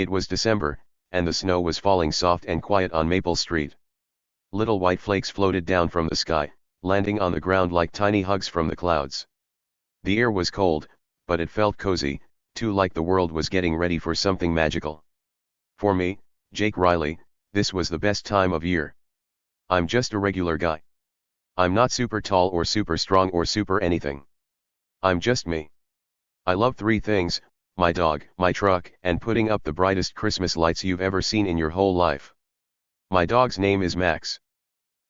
It was December, and the snow was falling soft and quiet on Maple Street. Little white flakes floated down from the sky, landing on the ground like tiny hugs from the clouds. The air was cold, but it felt cozy, too, like the world was getting ready for something magical. For me, Jake Riley, this was the best time of year. I'm just a regular guy. I'm not super tall or super strong or super anything. I'm just me. I love three things: my dog, my truck, and putting up the brightest Christmas lights you've ever seen in your whole life. My dog's name is Max.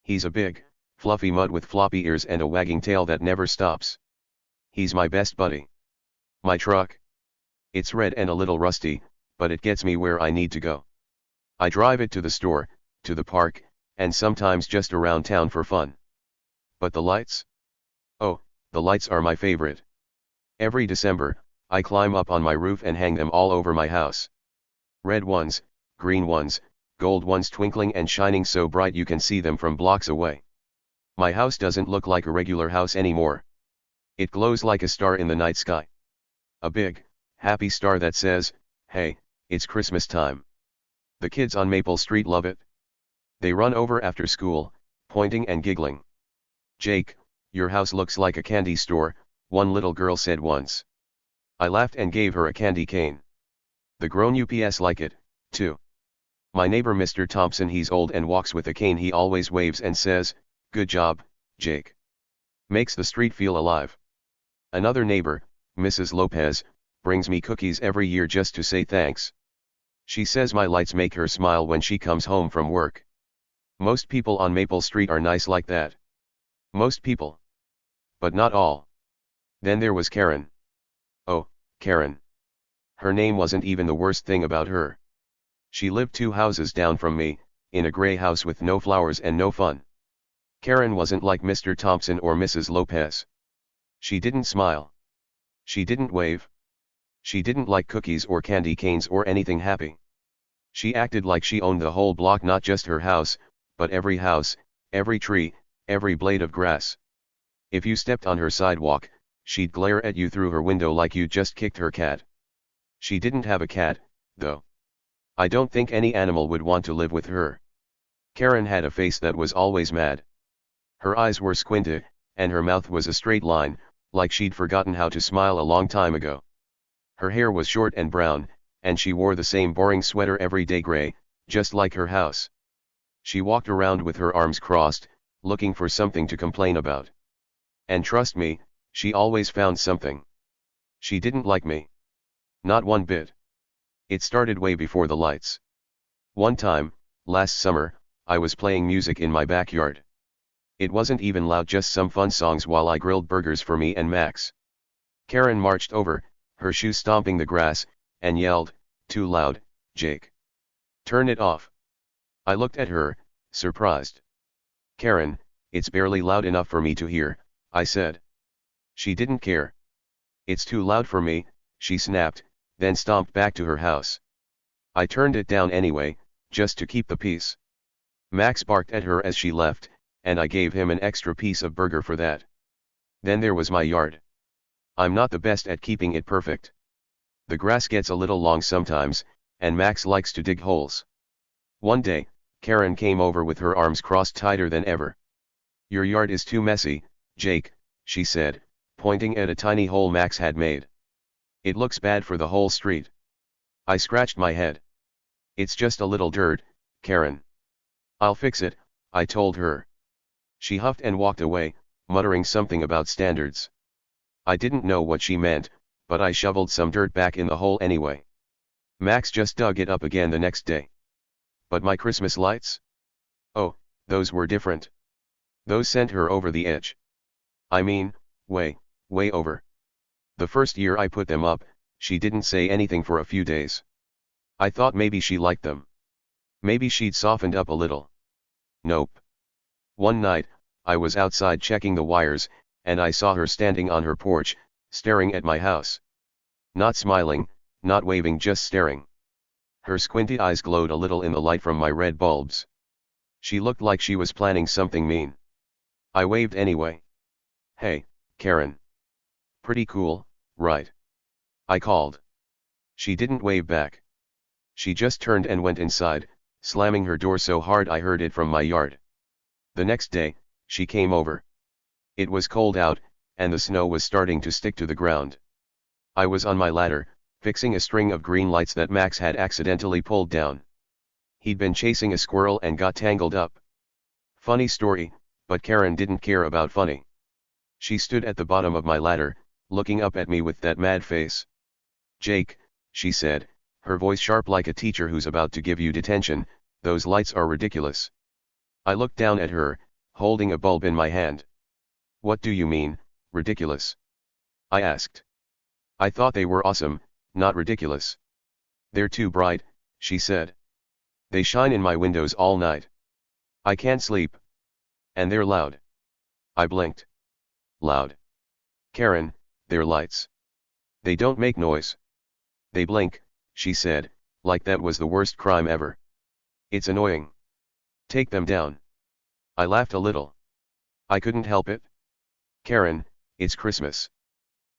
He's a big, fluffy mutt with floppy ears and a wagging tail that never stops. He's my best buddy. My truck? It's red and a little rusty, but it gets me where I need to go. I drive it to the store, to the park, and sometimes just around town for fun. But the lights? Oh, the lights are my favorite. Every December, I climb up on my roof and hang them all over my house. Red ones, green ones, gold ones, twinkling and shining so bright you can see them from blocks away. My house doesn't look like a regular house anymore. It glows like a star in the night sky. A big, happy star that says, "Hey, it's Christmas time." The kids on Maple Street love it. They run over after school, pointing and giggling. "Jake, your house looks like a candy store," one little girl said once. I laughed and gave her a candy cane. The grown-ups like it, too. My neighbor Mr. Thompson, he's old and walks with a cane. He always waves and says, "Good job, Jake." Makes the street feel alive. Another neighbor, Mrs. Lopez, brings me cookies every year just to say thanks. She says my lights make her smile when she comes home from work. Most people on Maple Street are nice like that. Most people. But not all. Then there was Karen. Oh, Karen. Her name wasn't even the worst thing about her. She lived 2 houses down from me, in a gray house with no flowers and no fun. Karen wasn't like Mr. Thompson or Mrs. Lopez. She didn't smile. She didn't wave. She didn't like cookies or candy canes or anything happy. She acted like she owned the whole block, not just her house, but every house, every tree, every blade of grass. If you stepped on her sidewalk, she'd glare at you through her window like you just kicked her cat. She didn't have a cat, though. I don't think any animal would want to live with her. Karen had a face that was always mad. Her eyes were squinted, and her mouth was a straight line, like she'd forgotten how to smile a long time ago. Her hair was short and brown, and she wore the same boring sweater every day, gray, just like her house. She walked around with her arms crossed, looking for something to complain about. And trust me, she always found something. She didn't like me. Not one bit. It started way before the lights. One time, last summer, I was playing music in my backyard. It wasn't even loud, just some fun songs while I grilled burgers for me and Max. Karen marched over, her shoes stomping the grass, and yelled, "Too loud, Jake. Turn it off." I looked at her, surprised. "Karen, it's barely loud enough for me to hear," I said. She didn't care. "It's too loud for me," she snapped, then stomped back to her house. I turned it down anyway, just to keep the peace. Max barked at her as she left, and I gave him an extra piece of burger for that. Then there was my yard. I'm not the best at keeping it perfect. The grass gets a little long sometimes, and Max likes to dig holes. One day, Karen came over with her arms crossed tighter than ever. "Your yard is too messy, Jake," she said, pointing at a tiny hole Max had made. "It looks bad for the whole street." I scratched my head. "It's just a little dirt, Karen. I'll fix it," I told her. She huffed and walked away, muttering something about standards. I didn't know what she meant, but I shoveled some dirt back in the hole anyway. Max just dug it up again the next day. But my Christmas lights? Oh, those were different. Those sent her over the edge. I mean, way over. The first year I put them up, she didn't say anything for a few days. I thought maybe she liked them. Maybe she'd softened up a little. Nope. One night, I was outside checking the wires, and I saw her standing on her porch, staring at my house. Not smiling, not waving, just staring. Her squinty eyes glowed a little in the light from my red bulbs. She looked like she was planning something mean. I waved anyway. "Hey, Karen. Pretty cool, right?" I called. She didn't wave back. She just turned and went inside, slamming her door so hard I heard it from my yard. The next day, she came over. It was cold out, and the snow was starting to stick to the ground. I was on my ladder, fixing a string of green lights that Max had accidentally pulled down. He'd been chasing a squirrel and got tangled up. Funny story, but Karen didn't care about funny. She stood at the bottom of my ladder, looking up at me with that mad face. "Jake," she said, her voice sharp like a teacher who's about to give you detention, "those lights are ridiculous." I looked down at her, holding a bulb in my hand. "What do you mean, ridiculous?" I asked. "I thought they were awesome, not ridiculous." "They're too bright," she said. "They shine in my windows all night. I can't sleep. And they're loud." I blinked. "Loud?" "Karen, they're lights. They don't make noise." "They blink," she said, like that was the worst crime ever. "It's annoying. Take them down." I laughed a little. I couldn't help it. "Karen, it's Christmas.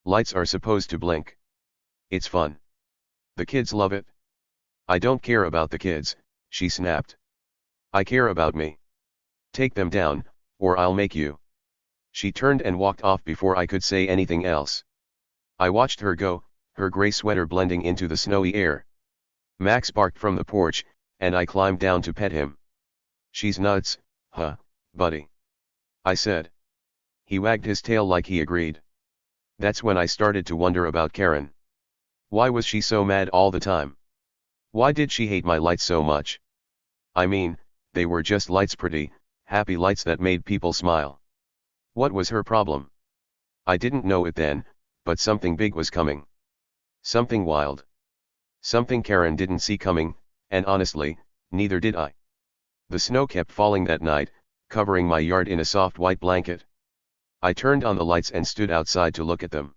Lights are supposed to blink. It's fun. The kids love it." "I don't care about the kids," she snapped. "I care about me. Take them down, or I'll make you." She turned and walked off before I could say anything else. I watched her go, her gray sweater blending into the snowy air. Max barked from the porch, and I climbed down to pet him. "She's nuts, huh, buddy?" I said. He wagged his tail like he agreed. That's when I started to wonder about Karen. Why was she so mad all the time? Why did she hate my lights so much? I mean, they were just lights, pretty, happy lights that made people smile. What was her problem? I didn't know it then, but something big was coming. Something wild. Something Karen didn't see coming, and honestly, neither did I. The snow kept falling that night, covering my yard in a soft white blanket. I turned on the lights and stood outside to look at them.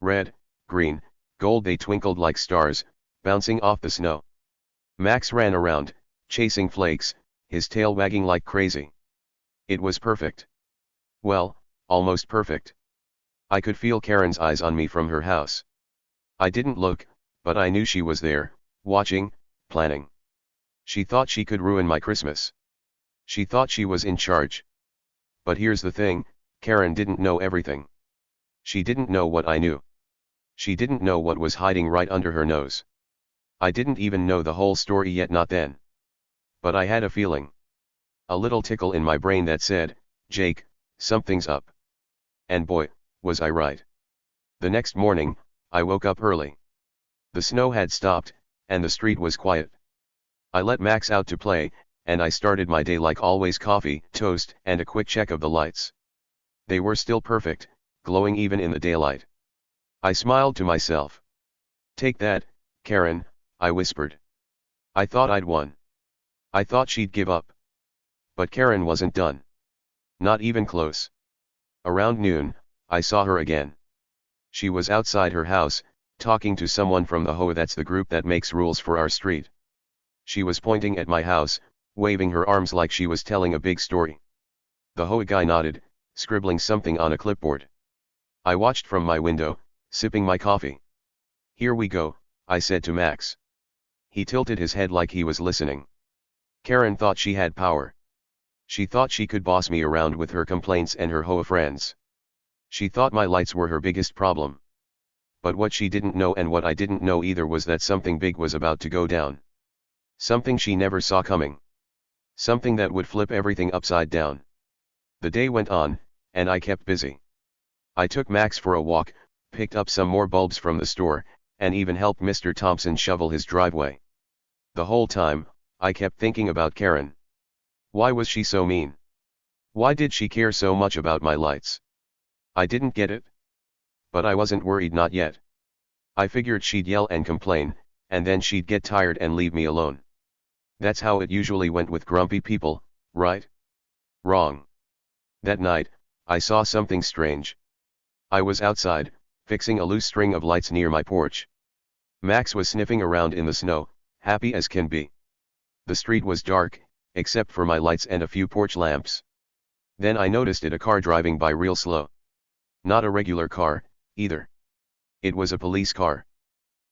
Red, green, gold, they twinkled like stars, bouncing off the snow. Max ran around, chasing flakes, his tail wagging like crazy. It was perfect. Well, almost perfect. I could feel Karen's eyes on me from her house. I didn't look, but I knew she was there, watching, planning. She thought she could ruin my Christmas. She thought she was in charge. But here's the thing, Karen didn't know everything. She didn't know what I knew. She didn't know what was hiding right under her nose. I didn't even know the whole story yet, not then. But I had a feeling. A little tickle in my brain that said, "Jake, something's up." And boy, was I right. The next morning, I woke up early. The snow had stopped, and the street was quiet. I let Max out to play, and I started my day like always: coffee, toast, and a quick check of the lights. They were still perfect, glowing even in the daylight. I smiled to myself. "Take that, Karen," I whispered. I thought I'd won. I thought she'd give up. But Karen wasn't done. Not even close. Around noon, I saw her again. She was outside her house, talking to someone from the HOA, that's the group that makes rules for our street. She was pointing at my house, waving her arms like she was telling a big story. The HOA guy nodded, scribbling something on a clipboard. I watched from my window, sipping my coffee. "Here we go," I said to Max. He tilted his head like he was listening. Karen thought she had power. She thought she could boss me around with her complaints and her HOA friends. She thought my lights were her biggest problem. But what she didn't know, and what I didn't know either, was that something big was about to go down. Something she never saw coming. Something that would flip everything upside down. The day went on, and I kept busy. I took Max for a walk, picked up some more bulbs from the store, and even helped Mr. Thompson shovel his driveway. The whole time, I kept thinking about Karen. Why was she so mean? Why did she care so much about my lights? I didn't get it. But I wasn't worried, not yet. I figured she'd yell and complain, and then she'd get tired and leave me alone. That's how it usually went with grumpy people, right? Wrong. That night, I saw something strange. I was outside, fixing a loose string of lights near my porch. Max was sniffing around in the snow, happy as can be. The street was dark, except for my lights and a few porch lamps. Then I noticed a car driving by real slow. Not a regular car, either. It was a police car.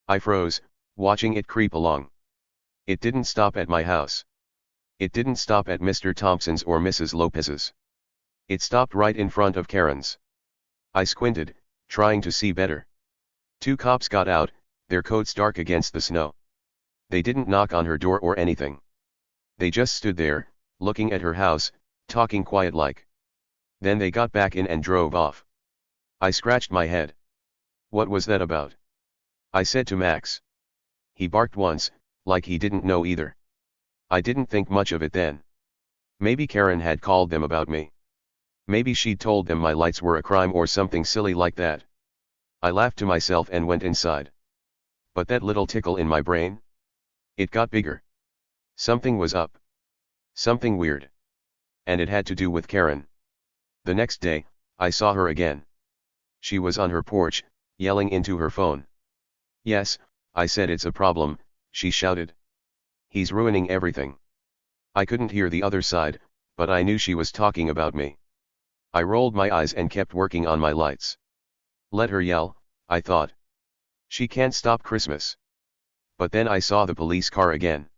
I froze, watching it creep along. It didn't stop at my house. It didn't stop at Mr. Thompson's or Mrs. Lopez's. It stopped right in front of Karen's. I squinted, trying to see better. Two cops got out, their coats dark against the snow. They didn't knock on her door or anything. They just stood there, looking at her house, talking quiet like. Then they got back in and drove off. I scratched my head. What was that about? I said to Max. He barked once, like he didn't know either. I didn't think much of it then. Maybe Karen had called them about me. Maybe she'd told them my lights were a crime or something silly like that. I laughed to myself and went inside. But that little tickle in my brain? It got bigger. Something was up. Something weird. And it had to do with Karen. The next day, I saw her again. She was on her porch, yelling into her phone. Yes, I said, it's a problem, she shouted. He's ruining everything. I couldn't hear the other side, but I knew she was talking about me. I rolled my eyes and kept working on my lights. Let her yell, I thought. She can't stop Christmas. But then I saw the police car again.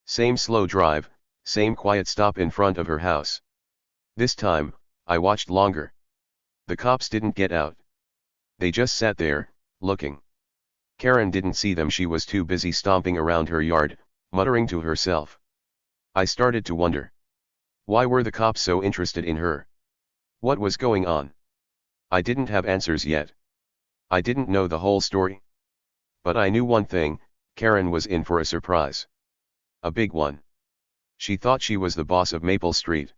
Same slow drive, same quiet stop in front of her house. This time, I watched longer. The cops didn't get out. They just sat there, looking. Karen didn't see them. She was too busy stomping around her yard, muttering to herself. I started to wonder. Why were the cops so interested in her? What was going on? I didn't have answers yet. I didn't know the whole story. But I knew one thing, Karen was in for a surprise. A big one. She thought she was the boss of Maple Street.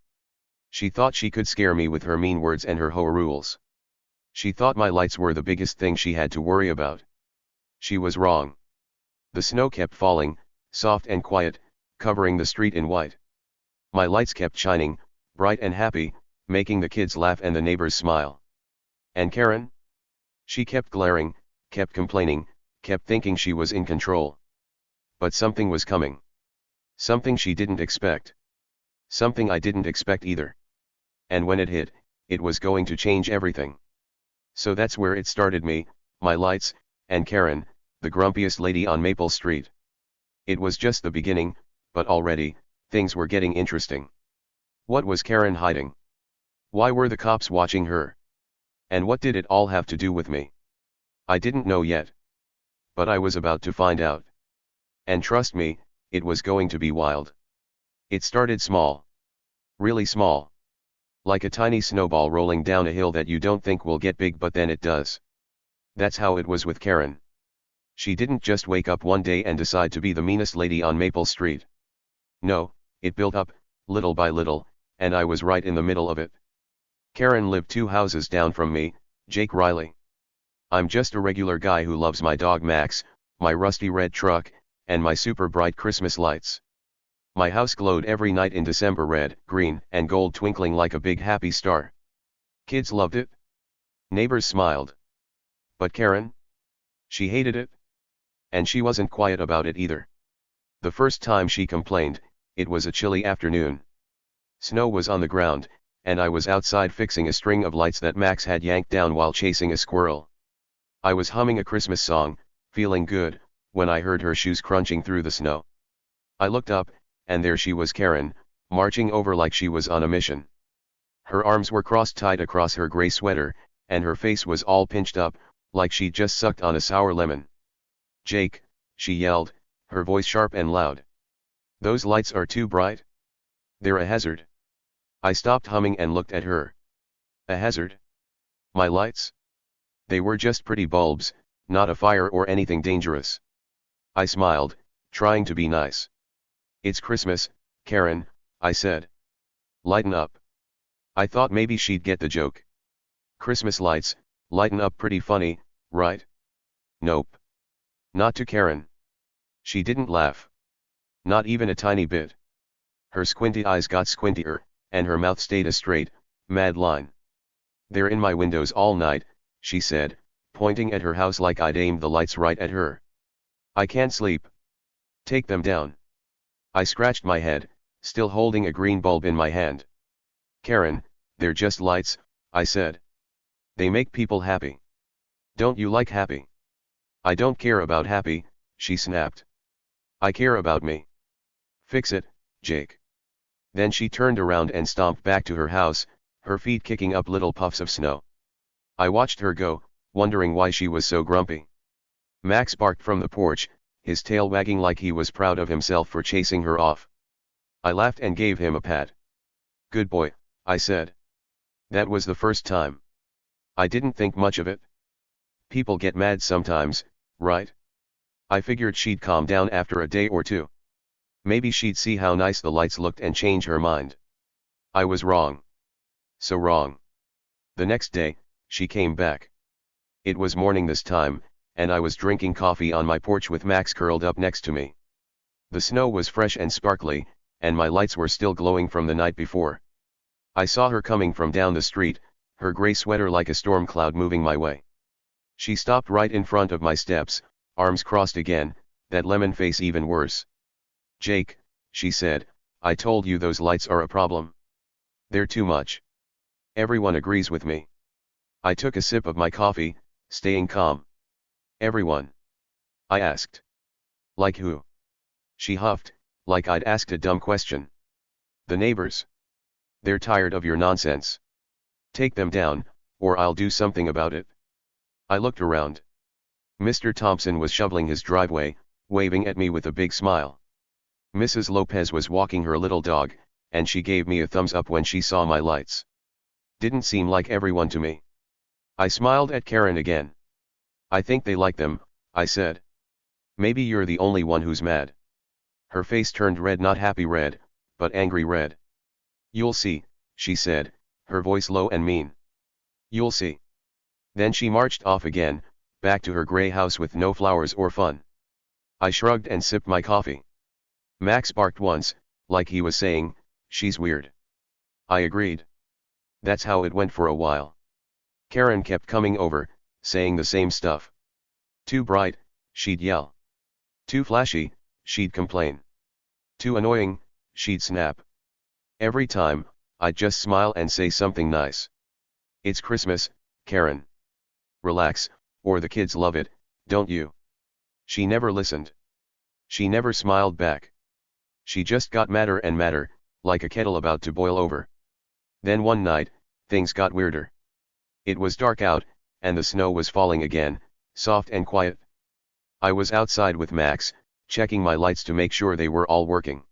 She thought she could scare me with her mean words and her HOA rules. She thought my lights were the biggest thing she had to worry about. She was wrong. The snow kept falling, soft and quiet, covering the street in white. My lights kept shining, bright and happy, making the kids laugh and the neighbors smile. And Karen? She kept glaring, kept complaining, kept thinking she was in control. But something was coming. Something she didn't expect. Something I didn't expect either. And when it hit, it was going to change everything. So that's where it started, me, my lights, and Karen, the grumpiest lady on Maple Street. It was just the beginning, but already, things were getting interesting. What was Karen hiding? Why were the cops watching her? And what did it all have to do with me? I didn't know yet. But I was about to find out. And trust me, it was going to be wild. It started small. Really small. Like a tiny snowball rolling down a hill that you don't think will get big, but then it does. That's how it was with Karen. She didn't just wake up one day and decide to be the meanest lady on Maple Street. No, it built up, little by little, and I was right in the middle of it. Karen lived 2 houses down from me, Jake Riley. I'm just a regular guy who loves my dog Max, my rusty red truck, and my super bright Christmas lights. My house glowed every night in December, red, green, and gold, twinkling like a big happy star. Kids loved it. Neighbors smiled. But Karen? She hated it. And she wasn't quiet about it either. The first time she complained, it was a chilly afternoon. Snow was on the ground, and I was outside fixing a string of lights that Max had yanked down while chasing a squirrel. I was humming a Christmas song, feeling good, when I heard her shoes crunching through the snow. I looked up, and there she was, Karen, marching over like she was on a mission. Her arms were crossed tight across her gray sweater, and her face was all pinched up, like she'd just sucked on a sour lemon. Jake, she yelled, her voice sharp and loud. Those lights are too bright. They're a hazard. I stopped humming and looked at her. A hazard? My lights? They were just pretty bulbs, not a fire or anything dangerous. I smiled, trying to be nice. It's Christmas, Karen, I said. Lighten up. I thought maybe she'd get the joke. Christmas lights, lighten up, pretty funny, right? Nope. Not to Karen. She didn't laugh. Not even a tiny bit. Her squinty eyes got squintier, and her mouth stayed a straight, mad line. They're in my windows all night, she said, pointing at her house like I'd aimed the lights right at her. I can't sleep. Take them down. I scratched my head, still holding a green bulb in my hand. Karen, they're just lights, I said. They make people happy. Don't you like happy? I don't care about happy, she snapped. I care about me. Fix it, Jake. Then she turned around and stomped back to her house, her feet kicking up little puffs of snow. I watched her go, wondering why she was so grumpy. Max barked from the porch, his tail wagging like he was proud of himself for chasing her off. I laughed and gave him a pat. Good boy, I said. That was the first time. I didn't think much of it. People get mad sometimes, right? I figured she'd calm down after a day or two. Maybe she'd see how nice the lights looked and change her mind. I was wrong. So wrong. The next day, she came back. It was morning this time, and I was drinking coffee on my porch with Max curled up next to me. The snow was fresh and sparkly, and my lights were still glowing from the night before. I saw her coming from down the street, her gray sweater like a storm cloud moving my way. She stopped right in front of my steps, arms crossed again, that lemon face even worse. Jake, she said, I told you those lights are a problem. They're too much. Everyone agrees with me. I took a sip of my coffee, staying calm. Everyone? I asked. Like who? She huffed, like I'd asked a dumb question. The neighbors. They're tired of your nonsense. Take them down, or I'll do something about it. I looked around. Mr. Thompson was shoveling his driveway, waving at me with a big smile. Mrs. Lopez was walking her little dog, and she gave me a thumbs up when she saw my lights. Didn't seem like everyone to me. I smiled at Karen again. I think they like them, I said. Maybe you're the only one who's mad. Her face turned red, not happy red, but angry red. You'll see, she said, her voice low and mean. You'll see. Then she marched off again, back to her gray house with no flowers or fun. I shrugged and sipped my coffee. Max barked once, like he was saying, she's weird. I agreed. That's how it went for a while. Karen kept coming over, saying the same stuff. Too bright, she'd yell. Too flashy, she'd complain. Too annoying, she'd snap. Every time, I'd just smile and say something nice. It's Christmas, Karen. Relax, or the kids love it, don't you? She never listened. She never smiled back. She just got madder and madder, like a kettle about to boil over. Then one night, things got weirder. It was dark out, and the snow was falling again, soft and quiet. I was outside with Max, checking my lights to make sure they were all working.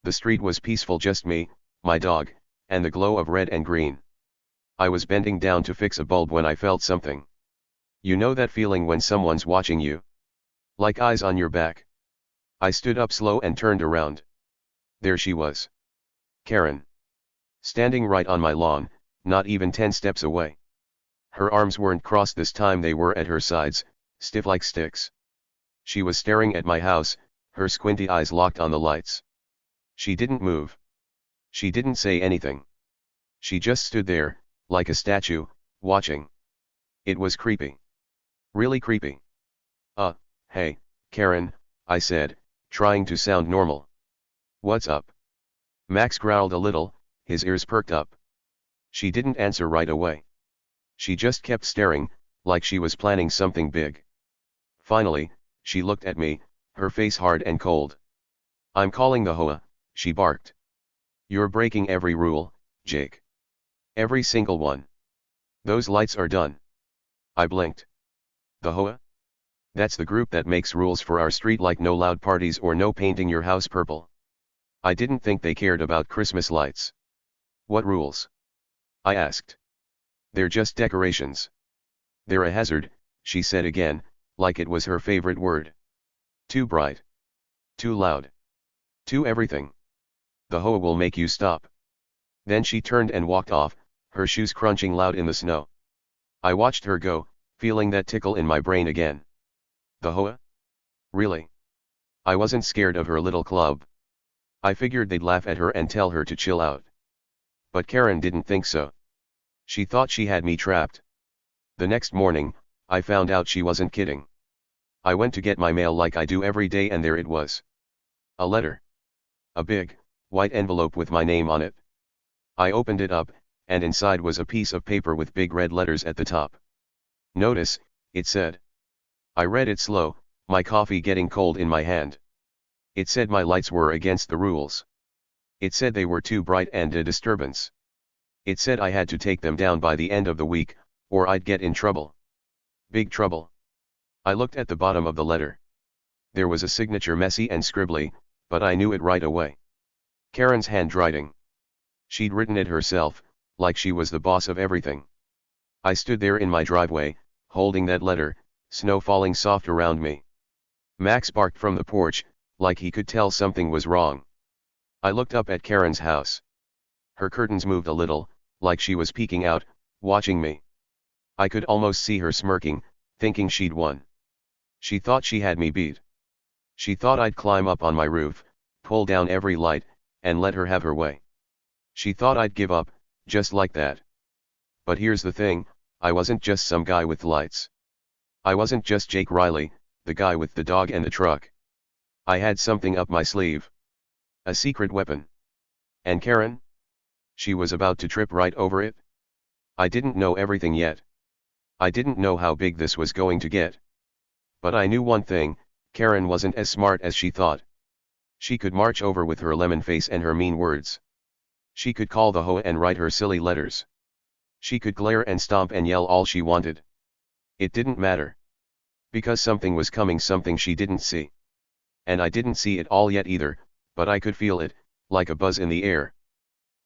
The street was peaceful, just me, my dog, and the glow of red and green. I was bending down to fix a bulb when I felt something. You know that feeling when someone's watching you? Like eyes on your back. I stood up slow and turned around. There she was. Karen. Standing right on my lawn, not even 10 steps away. Her arms weren't crossed this time, they were at her sides, stiff like sticks. She was staring at my house, her squinty eyes locked on the lights. She didn't move. She didn't say anything. She just stood there, like a statue, watching. It was creepy. Really creepy. Hey, Karen, I said, trying to sound normal. What's up? Max growled a little, his ears perked up. She didn't answer right away. She just kept staring, like she was planning something big. Finally, she looked at me, her face hard and cold. I'm calling the HOA, she barked. You're breaking every rule, Jake. Every single one. Those lights are done. I blinked. The HOA? That's the group that makes rules for our street, like no loud parties or no painting your house purple. I didn't think they cared about Christmas lights. What rules? I asked. They're just decorations. They're a hazard, she said again, like it was her favorite word. Too bright. Too loud. Too everything. The HOA will make you stop. Then she turned and walked off, her shoes crunching loud in the snow. I watched her go, feeling that tickle in my brain again. The HOA? Really? I wasn't scared of her little club. I figured they'd laugh at her and tell her to chill out. But Karen didn't think so. She thought she had me trapped. The next morning, I found out she wasn't kidding. I went to get my mail like I do every day, and there it was. A letter. A big, white envelope with my name on it. I opened it up, and inside was a piece of paper with big red letters at the top. Notice, it said. I read it slow, my coffee getting cold in my hand. It said my lights were against the rules. It said they were too bright and a disturbance. It said I had to take them down by the end of the week, or I'd get in trouble. Big trouble. I looked at the bottom of the letter. There was a signature messy and scribbly, but I knew it right away. Karen's handwriting. She'd written it herself, like she was the boss of everything. I stood there in my driveway, holding that letter, snow falling soft around me. Max barked from the porch, like he could tell something was wrong. I looked up at Karen's house. Her curtains moved a little, like she was peeking out, watching me. I could almost see her smirking, thinking she'd won. She thought she had me beat. She thought I'd climb up on my roof, pull down every light, and let her have her way. She thought I'd give up, just like that. But here's the thing, I wasn't just some guy with lights. I wasn't just Jake Riley, the guy with the dog and the truck. I had something up my sleeve. A secret weapon. And Karen? She was about to trip right over it. I didn't know everything yet. I didn't know how big this was going to get. But I knew one thing, Karen wasn't as smart as she thought. She could march over with her lemon face and her mean words. She could call the HOA and write her silly letters. She could glare and stomp and yell all she wanted. It didn't matter. Because something was coming, something she didn't see. And I didn't see it all yet either, but I could feel it, like a buzz in the air.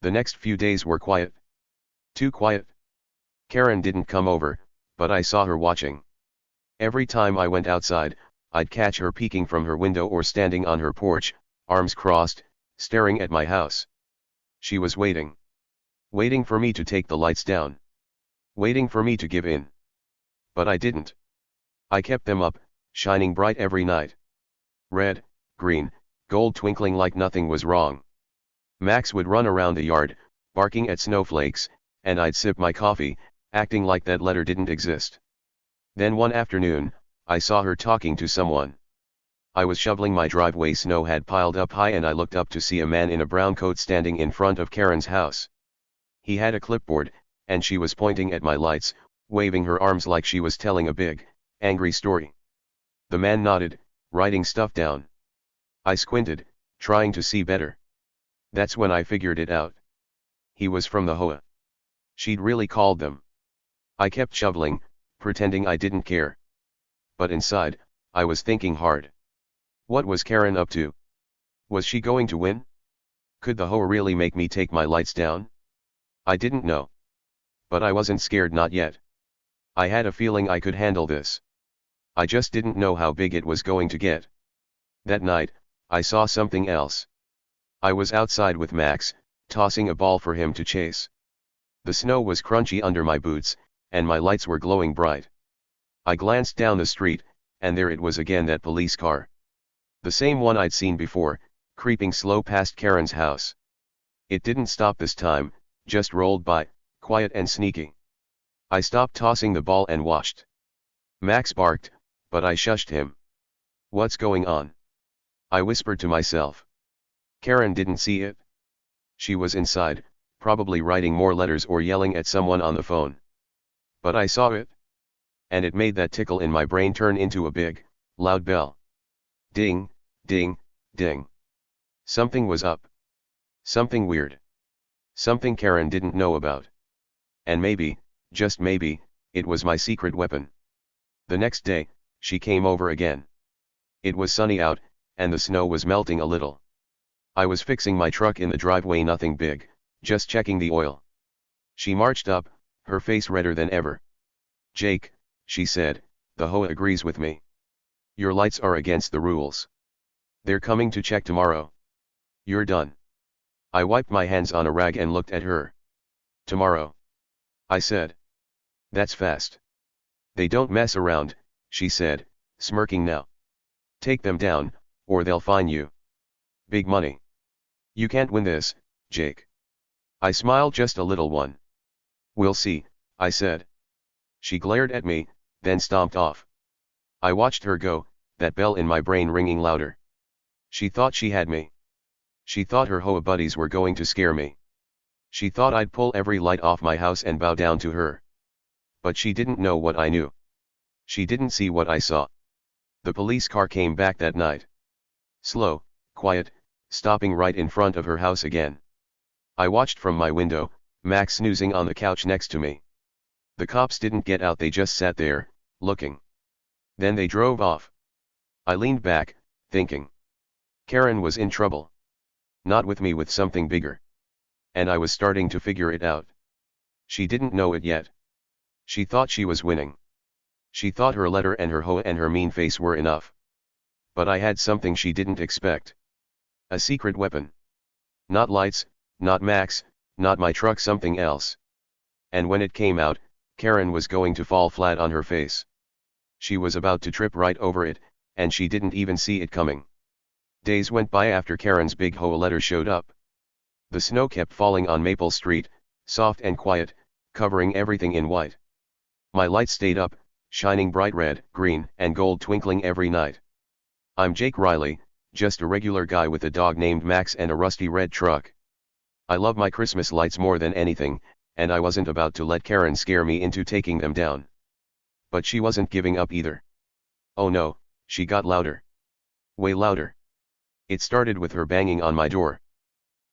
The next few days were quiet. Too quiet. Karen didn't come over, but I saw her watching. Every time I went outside, I'd catch her peeking from her window or standing on her porch, arms crossed, staring at my house. She was waiting. Waiting for me to take the lights down. Waiting for me to give in. But I didn't. I kept them up, shining bright every night. Red, green, gold, twinkling like nothing was wrong. Max would run around the yard, barking at snowflakes, and I'd sip my coffee, acting like that letter didn't exist. Then one afternoon, I saw her talking to someone. I was shoveling my driveway, snow had piled up high, and I looked up to see a man in a brown coat standing in front of Karen's house. He had a clipboard, and she was pointing at my lights, waving her arms like she was telling a big, angry story. The man nodded, writing stuff down. I squinted, trying to see better. That's when I figured it out. He was from the HOA. She'd really called them. I kept shoveling, pretending I didn't care. But inside, I was thinking hard. What was Karen up to? Was she going to win? Could the HOA really make me take my lights down? I didn't know. But I wasn't scared, not yet. I had a feeling I could handle this. I just didn't know how big it was going to get. That night, I saw something else. I was outside with Max, tossing a ball for him to chase. The snow was crunchy under my boots, and my lights were glowing bright. I glanced down the street, and there it was again, that police car. The same one I'd seen before, creeping slow past Karen's house. It didn't stop this time, just rolled by, quiet and sneaky. I stopped tossing the ball and watched. Max barked, but I shushed him. What's going on? I whispered to myself. Karen didn't see it. She was inside, probably writing more letters or yelling at someone on the phone. But I saw it. And it made that tickle in my brain turn into a big, loud bell. Ding, ding, ding. Something was up. Something weird. Something Karen didn't know about. And maybe, just maybe, it was my secret weapon. The next day, she came over again. It was sunny out, and the snow was melting a little. I was fixing my truck in the driveway, nothing big, just checking the oil. She marched up, her face redder than ever. Jake, she said, the HOA agrees with me. Your lights are against the rules. They're coming to check tomorrow. You're done. I wiped my hands on a rag and looked at her. Tomorrow, I said. That's fast. They don't mess around, she said, smirking now. Take them down, or they'll fine you. Big money. You can't win this, Jake. I smiled, just a little one. We'll see, I said. She glared at me, then stomped off. I watched her go, that bell in my brain ringing louder. She thought she had me. She thought her HOA buddies were going to scare me. She thought I'd pull every light off my house and bow down to her. But she didn't know what I knew. She didn't see what I saw. The police car came back that night. Slow, quiet, stopping right in front of her house again. I watched from my window, Max snoozing on the couch next to me. The cops didn't get out, they just sat there, looking. Then they drove off. I leaned back, thinking. Karen was in trouble. Not with me, with something bigger. And I was starting to figure it out. She didn't know it yet. She thought she was winning. She thought her letter and her HOA and her mean face were enough. But I had something she didn't expect. A secret weapon. Not lights, not Max, not my truck, something else. And when it came out, Karen was going to fall flat on her face. She was about to trip right over it, and she didn't even see it coming. Days went by after Karen's big HOA letter showed up. The snow kept falling on Maple Street, soft and quiet, covering everything in white. My lights stayed up, shining bright red, green, and gold, twinkling every night. I'm Jake Riley, just a regular guy with a dog named Max and a rusty red truck. I love my Christmas lights more than anything, and I wasn't about to let Karen scare me into taking them down. But she wasn't giving up either. Oh no, she got louder. Way louder. It started with her banging on my door.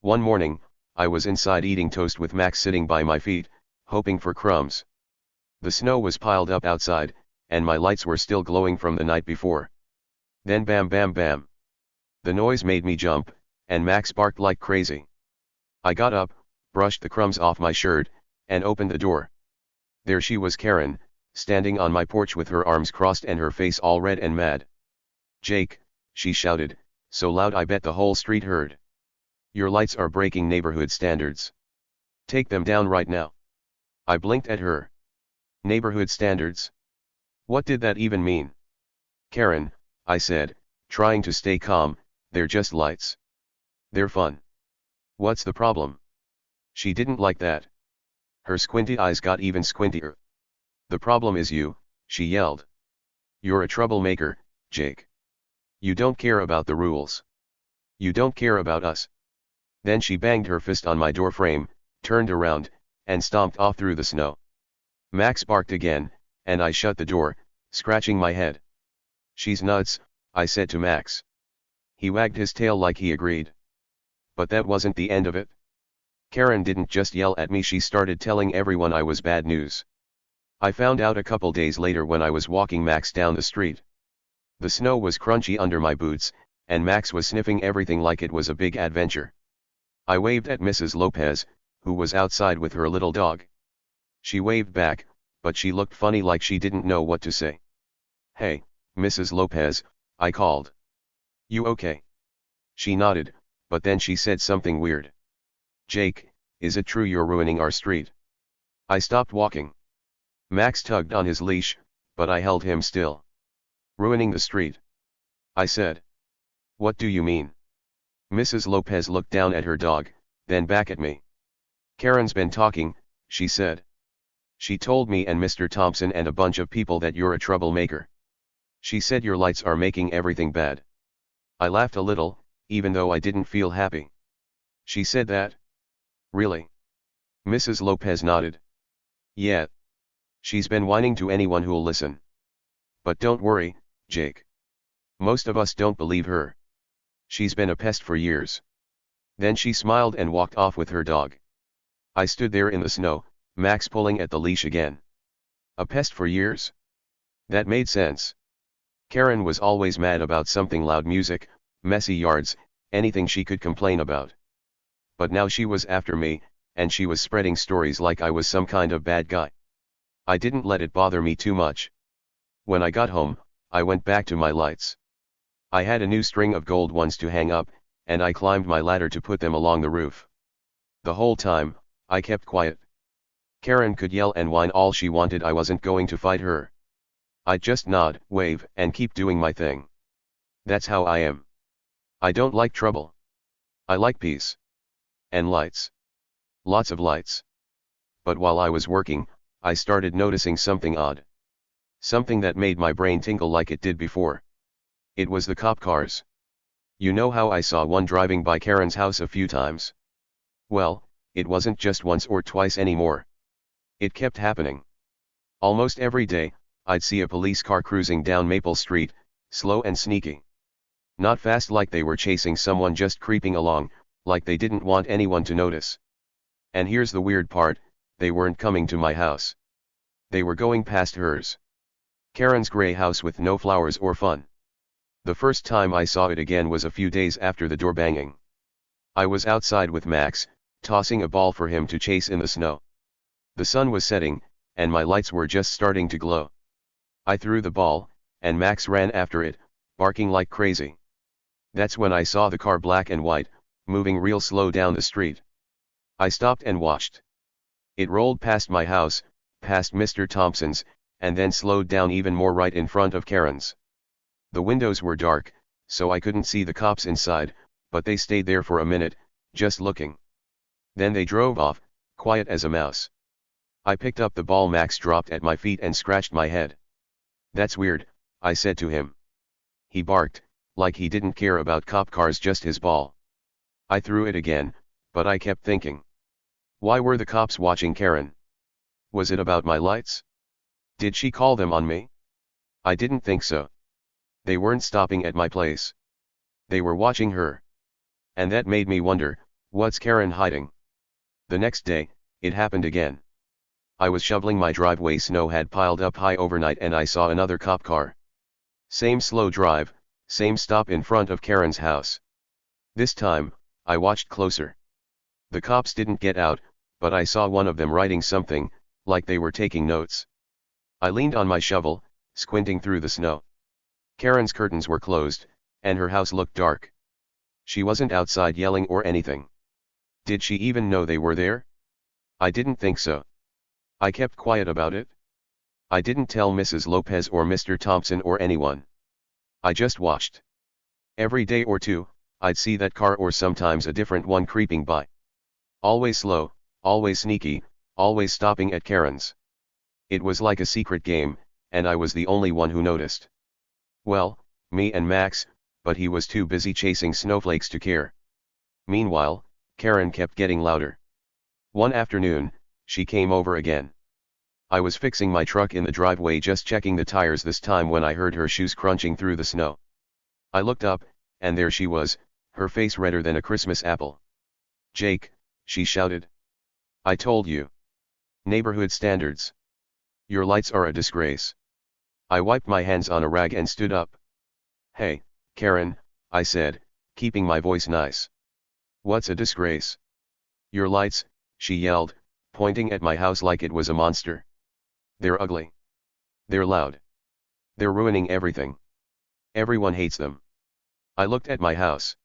One morning, I was inside eating toast with Max sitting by my feet, hoping for crumbs. The snow was piled up outside, and my lights were still glowing from the night before. Then bam bam bam. The noise made me jump, and Max barked like crazy. I got up, brushed the crumbs off my shirt, and opened the door. There she was, Karen, standing on my porch with her arms crossed and her face all red and mad. "Jake," she shouted, so loud I bet the whole street heard. "Your lights are breaking neighborhood standards. Take them down right now." I blinked at her. Neighborhood standards? What did that even mean? "Karen," I said, trying to stay calm, "they're just lights. They're fun. What's the problem?" She didn't like that. Her squinty eyes got even squintier. "The problem is you," she yelled. "You're a troublemaker, Jake. You don't care about the rules. You don't care about us." Then she banged her fist on my door frame, turned around, and stomped off through the snow. Max barked again, and I shut the door, scratching my head. "She's nuts," I said to Max. He wagged his tail like he agreed. But that wasn't the end of it. Karen didn't just yell at me, she started telling everyone I was bad news. I found out a couple days later when I was walking Max down the street. The snow was crunchy under my boots, and Max was sniffing everything like it was a big adventure. I waved at Mrs. Lopez, who was outside with her little dog. She waved back, but she looked funny, like she didn't know what to say. "Hey, Mrs. Lopez," I called. "You okay?" She nodded, but then she said something weird. "Jake, is it true you're ruining our street?" I stopped walking. Max tugged on his leash, but I held him still. "Ruining the street?" I said. "What do you mean?" Mrs. Lopez looked down at her dog, then back at me. "Karen's been talking," she said. "She told me and Mr. Thompson and a bunch of people that you're a troublemaker. She said your lights are making everything bad." I laughed a little, even though I didn't feel happy. "She said that? Really?" Mrs. Lopez nodded. "Yeah. She's been whining to anyone who'll listen. But don't worry, Jake. Most of us don't believe her. She's been a pest for years." Then she smiled and walked off with her dog. I stood there in the snow, Max pulling at the leash again. A pest for years? That made sense. Karen was always mad about something: loud music, messy yards, anything she could complain about. But now she was after me, and she was spreading stories like I was some kind of bad guy. I didn't let it bother me too much. When I got home, I went back to my lights. I had a new string of gold ones to hang up, and I climbed my ladder to put them along the roof. The whole time, I kept quiet. Karen could yell and whine all she wanted, I wasn't going to fight her. I'd just nod, wave, and keep doing my thing. That's how I am. I don't like trouble. I like peace. And lights. Lots of lights. But while I was working, I started noticing something odd. Something that made my brain tingle like it did before. It was the cop cars. You know how I saw one driving by Karen's house a few times? Well, it wasn't just once or twice anymore. It kept happening. Almost every day, I'd see a police car cruising down Maple Street, slow and sneaky. Not fast like they were chasing someone, just creeping along, like they didn't want anyone to notice. And here's the weird part, they weren't coming to my house. They were going past hers. Karen's gray house with no flowers or fun. The first time I saw it again was a few days after the door banging. I was outside with Max, tossing a ball for him to chase in the snow. The sun was setting, and my lights were just starting to glow. I threw the ball, and Max ran after it, barking like crazy. That's when I saw the car, black and white, moving real slow down the street. I stopped and watched. It rolled past my house, past Mr. Thompson's, and then slowed down even more right in front of Karen's. The windows were dark, so I couldn't see the cops inside, but they stayed there for a minute, just looking. Then they drove off, quiet as a mouse. I picked up the ball Max dropped at my feet and scratched my head. "That's weird," I said to him. He barked, like he didn't care about cop cars, just his ball. I threw it again, but I kept thinking. Why were the cops watching Karen? Was it about my lights? Did she call them on me? I didn't think so. They weren't stopping at my place. They were watching her. And that made me wonder, what's Karen hiding? The next day, it happened again. I was shoveling my driveway, snow had piled up high overnight, and I saw another cop car. Same slow drive, same stop in front of Karen's house. This time, I watched closer. The cops didn't get out, but I saw one of them writing something, like they were taking notes. I leaned on my shovel, squinting through the snow. Karen's curtains were closed, and her house looked dark. She wasn't outside yelling or anything. Did she even know they were there? I didn't think so. I kept quiet about it. I didn't tell Mrs. Lopez or Mr. Thompson or anyone. I just watched. Every day or two, I'd see that car, or sometimes a different one, creeping by. Always slow, always sneaky, always stopping at Karen's. It was like a secret game, and I was the only one who noticed. Well, me and Max, but he was too busy chasing snowflakes to care. Meanwhile, Karen kept getting louder. One afternoon, she came over again. I was fixing my truck in the driveway, just checking the tires this time, when I heard her shoes crunching through the snow. I looked up, and there she was, her face redder than a Christmas apple. "Jake," she shouted. "I told you. Neighborhood standards. Your lights are a disgrace." I wiped my hands on a rag and stood up. "Hey, Karen," I said, keeping my voice nice. "What's a disgrace?" "Your lights," she yelled, pointing at my house like it was a monster. "They're ugly. They're loud. They're ruining everything. Everyone hates them." I looked at my house.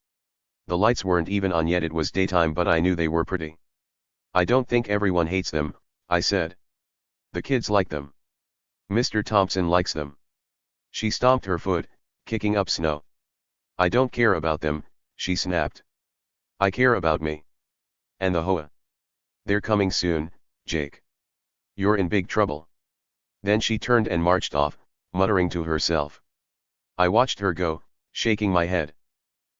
The lights weren't even on yet. It was daytime, but I knew they were pretty. "I don't think everyone hates them," I said. "The kids like them. Mr. Thompson likes them." She stomped her foot, kicking up snow. "I don't care about them," she snapped. "I care about me. And the HOA. They're coming soon, Jake. You're in big trouble." Then she turned and marched off, muttering to herself. I watched her go, shaking my head.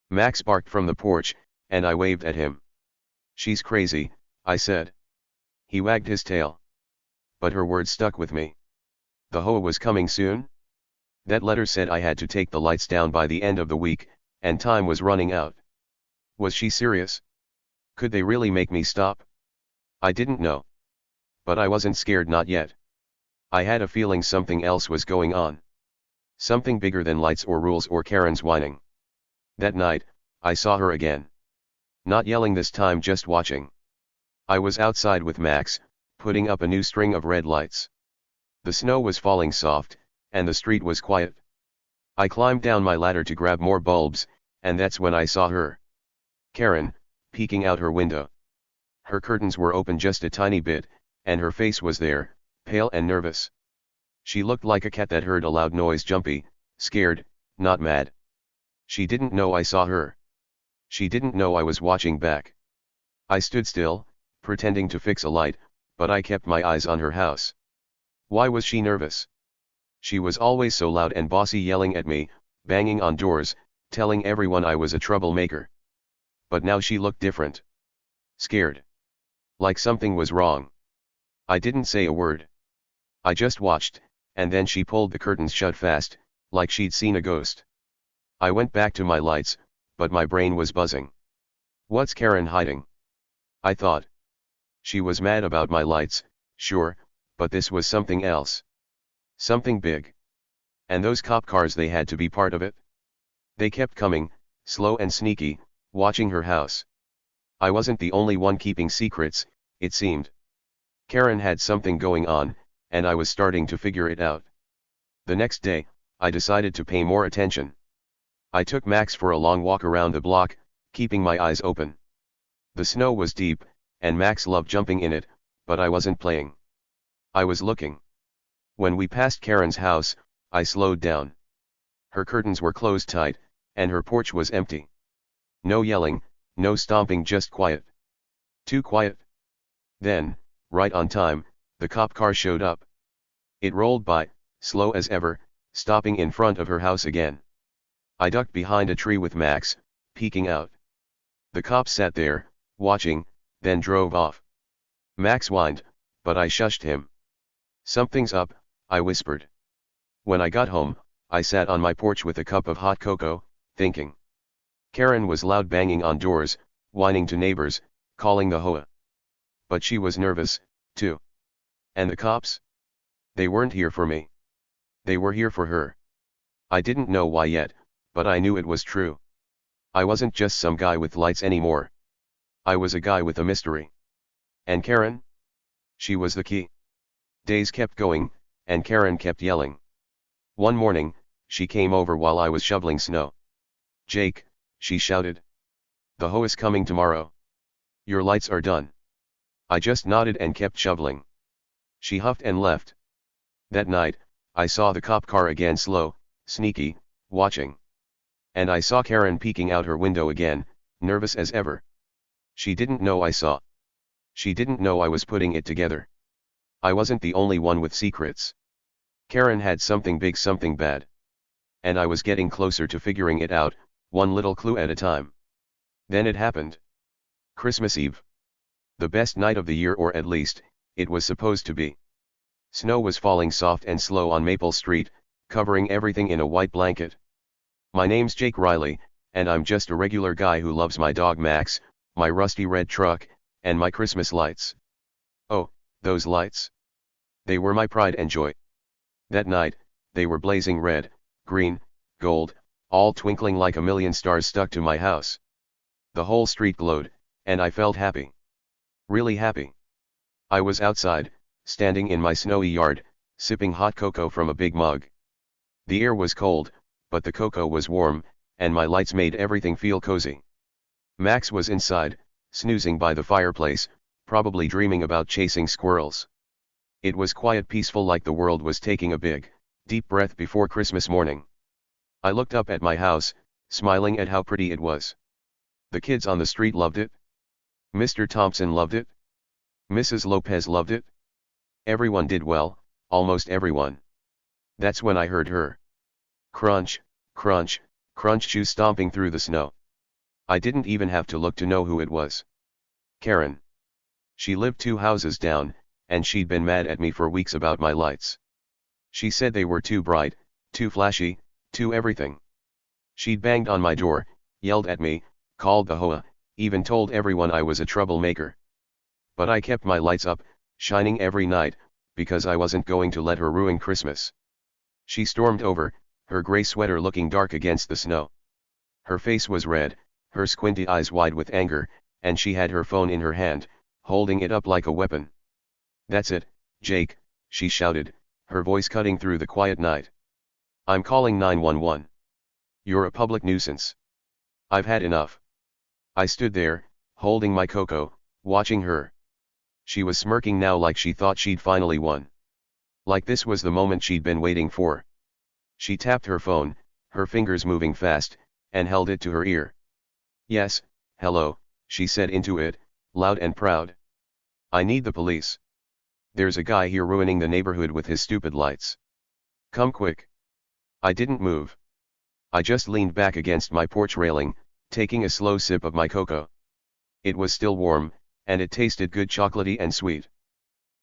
Max barked from the porch, and I waved at him. "She's crazy," I said. He wagged his tail. But her words stuck with me. The HOA was coming soon? That letter said I had to take the lights down by the end of the week, and time was running out. Was she serious? Could they really make me stop? I didn't know. But I wasn't scared, not yet. I had a feeling something else was going on. Something bigger than lights or rules or Karen's whining. That night, I saw her again. Not yelling this time, just watching. I was outside with Max, putting up a new string of red lights. The snow was falling soft, and the street was quiet. I climbed down my ladder to grab more bulbs, and that's when I saw her. Karen, peeking out her window. Her curtains were open just a tiny bit, and her face was there, pale and nervous. She looked like a cat that heard a loud noise, jumpy, scared, not mad. She didn't know I saw her. She didn't know I was watching back. I stood still, pretending to fix a light, but I kept my eyes on her house. Why was she nervous? She was always so loud and bossy, yelling at me, banging on doors, telling everyone I was a troublemaker. But now she looked different. Scared. Like something was wrong. I didn't say a word. I just watched, and then she pulled the curtains shut fast, like she'd seen a ghost. I went back to my lights, but my brain was buzzing. What's Karen hiding? I thought. She was mad about my lights, sure, but this was something else. Something big. And those cop cars, they had to be part of it. They kept coming, slow and sneaky, watching her house. I wasn't the only one keeping secrets, it seemed. Karen had something going on, and I was starting to figure it out. The next day, I decided to pay more attention. I took Max for a long walk around the block, keeping my eyes open. The snow was deep, and Max loved jumping in it, but I wasn't playing. I was looking. When we passed Karen's house, I slowed down. Her curtains were closed tight, and her porch was empty. No yelling, no stomping, just quiet. Too quiet. Then, right on time, the cop car showed up. It rolled by, slow as ever, stopping in front of her house again. I ducked behind a tree with Max, peeking out. The cop sat there, watching, then drove off. Max whined, but I shushed him. Something's up, I whispered. When I got home, I sat on my porch with a cup of hot cocoa, thinking. Karen was loud, banging on doors, whining to neighbors, calling the HOA. But she was nervous, too. And the cops? They weren't here for me. They were here for her. I didn't know why yet, but I knew it was true. I wasn't just some guy with lights anymore. I was a guy with a mystery. And Karen? She was the key. Days kept going, and Karen kept yelling. One morning, she came over while I was shoveling snow. "Jake," she shouted. "The HOA's coming tomorrow. Your lights are done." I just nodded and kept shoveling. She huffed and left. That night, I saw the cop car again, slow, sneaky, watching. And I saw Karen peeking out her window again, nervous as ever. She didn't know I saw. She didn't know I was putting it together. I wasn't the only one with secrets. Karen had something big, something bad. And I was getting closer to figuring it out, one little clue at a time. Then it happened. Christmas Eve. The best night of the year, or at least, it was supposed to be. Snow was falling soft and slow on Maple Street, covering everything in a white blanket. My name's Jake Riley, and I'm just a regular guy who loves my dog Max, my rusty red truck, and my Christmas lights. Oh, those lights. They were my pride and joy. That night, they were blazing red, green, gold, all twinkling like a million stars stuck to my house. The whole street glowed, and I felt happy. Really happy. I was outside, standing in my snowy yard, sipping hot cocoa from a big mug. The air was cold, but the cocoa was warm, and my lights made everything feel cozy. Max was inside, snoozing by the fireplace, probably dreaming about chasing squirrels. It was quiet, peaceful, like the world was taking a big, deep breath before Christmas morning. I looked up at my house, smiling at how pretty it was. The kids on the street loved it. Mr. Thompson loved it. Mrs. Lopez loved it. Everyone did, well, almost everyone. That's when I heard her. Crunch, crunch, crunch, shoes stomping through the snow. I didn't even have to look to know who it was. Karen. She lived 2 houses down, and she'd been mad at me for weeks about my lights. She said they were too bright, too flashy, too everything. She'd banged on my door, yelled at me, called the HOA, even told everyone I was a troublemaker. But I kept my lights up, shining every night, because I wasn't going to let her ruin Christmas. She stormed over, her gray sweater looking dark against the snow. Her face was red, her squinty eyes wide with anger, and she had her phone in her hand, holding it up like a weapon. "That's it, Jake," she shouted, her voice cutting through the quiet night. "I'm calling 911. You're a public nuisance. I've had enough." I stood there, holding my cocoa, watching her. She was smirking now, like she thought she'd finally won. Like this was the moment she'd been waiting for. She tapped her phone, her fingers moving fast, and held it to her ear. "Yes, hello," she said into it, loud and proud. "I need the police. There's a guy here ruining the neighborhood with his stupid lights. Come quick." I didn't move. I just leaned back against my porch railing, taking a slow sip of my cocoa. It was still warm, and it tasted good, chocolatey and sweet.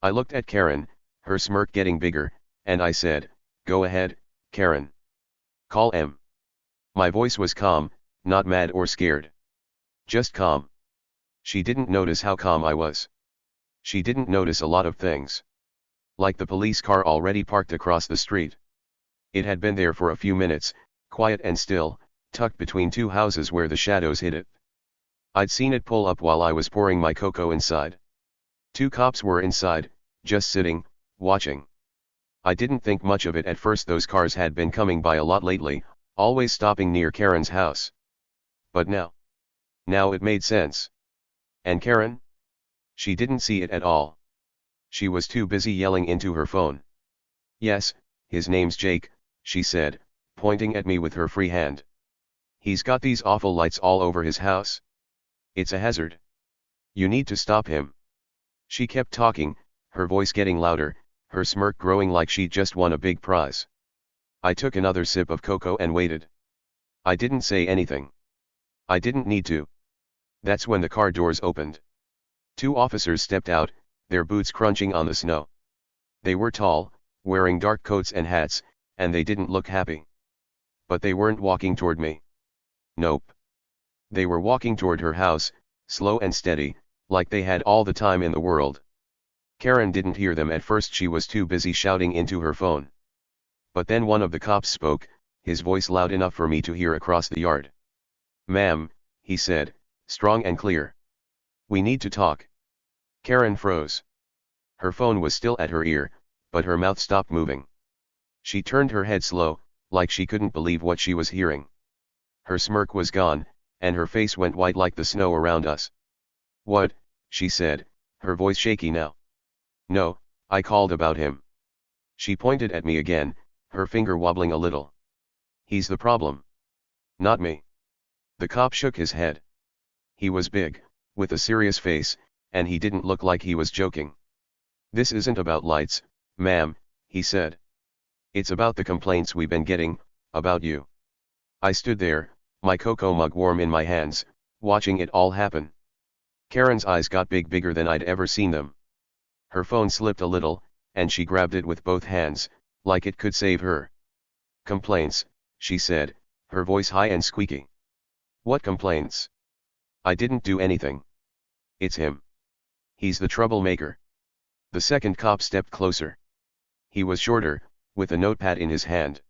I looked at Karen, her smirk getting bigger, and I said, "Go ahead, Karen. Call M." My voice was calm, not mad or scared. Just calm. She didn't notice how calm I was. She didn't notice a lot of things. Like the police car already parked across the street. It had been there for a few minutes, quiet and still, tucked between two houses where the shadows hid it. I'd seen it pull up while I was pouring my cocoa inside. 2 cops were inside, just sitting, watching. I didn't think much of it at first. Those cars had been coming by a lot lately, always stopping near Karen's house. But now it made sense. And Karen? She didn't see it at all. She was too busy yelling into her phone. Yes, his name's Jake, she said, pointing at me with her free hand. He's got these awful lights all over his house. It's a hazard. You need to stop him. She kept talking, her voice getting louder, her smirk growing like she'd just won a big prize. I took another sip of cocoa and waited. I didn't say anything. I didn't need to. That's when the car doors opened. 2 officers stepped out, their boots crunching on the snow. They were tall, wearing dark coats and hats, and they didn't look happy. But they weren't walking toward me. Nope. They were walking toward her house, slow and steady, like they had all the time in the world. Karen didn't hear them at first. She was too busy shouting into her phone. But then one of the cops spoke, his voice loud enough for me to hear across the yard. Ma'am, he said, strong and clear. We need to talk. Karen froze. Her phone was still at her ear, but her mouth stopped moving. She turned her head slow, like she couldn't believe what she was hearing. Her smirk was gone, and her face went white like the snow around us. What? She said, her voice shaky now. No, I called about him. She pointed at me again, her finger wobbling a little. He's the problem. Not me. The cop shook his head. He was big, with a serious face, and he didn't look like he was joking. This isn't about lights, ma'am, he said. It's about the complaints we've been getting, about you. I stood there, my cocoa mug warm in my hands, watching it all happen. Karen's eyes got bigger than I'd ever seen them. Her phone slipped a little, and she grabbed it with both hands, like it could save her. Complaints, she said, her voice high and squeaky. What complaints? I didn't do anything. It's him. He's the troublemaker. The second cop stepped closer. He was shorter, with a notepad in his hand.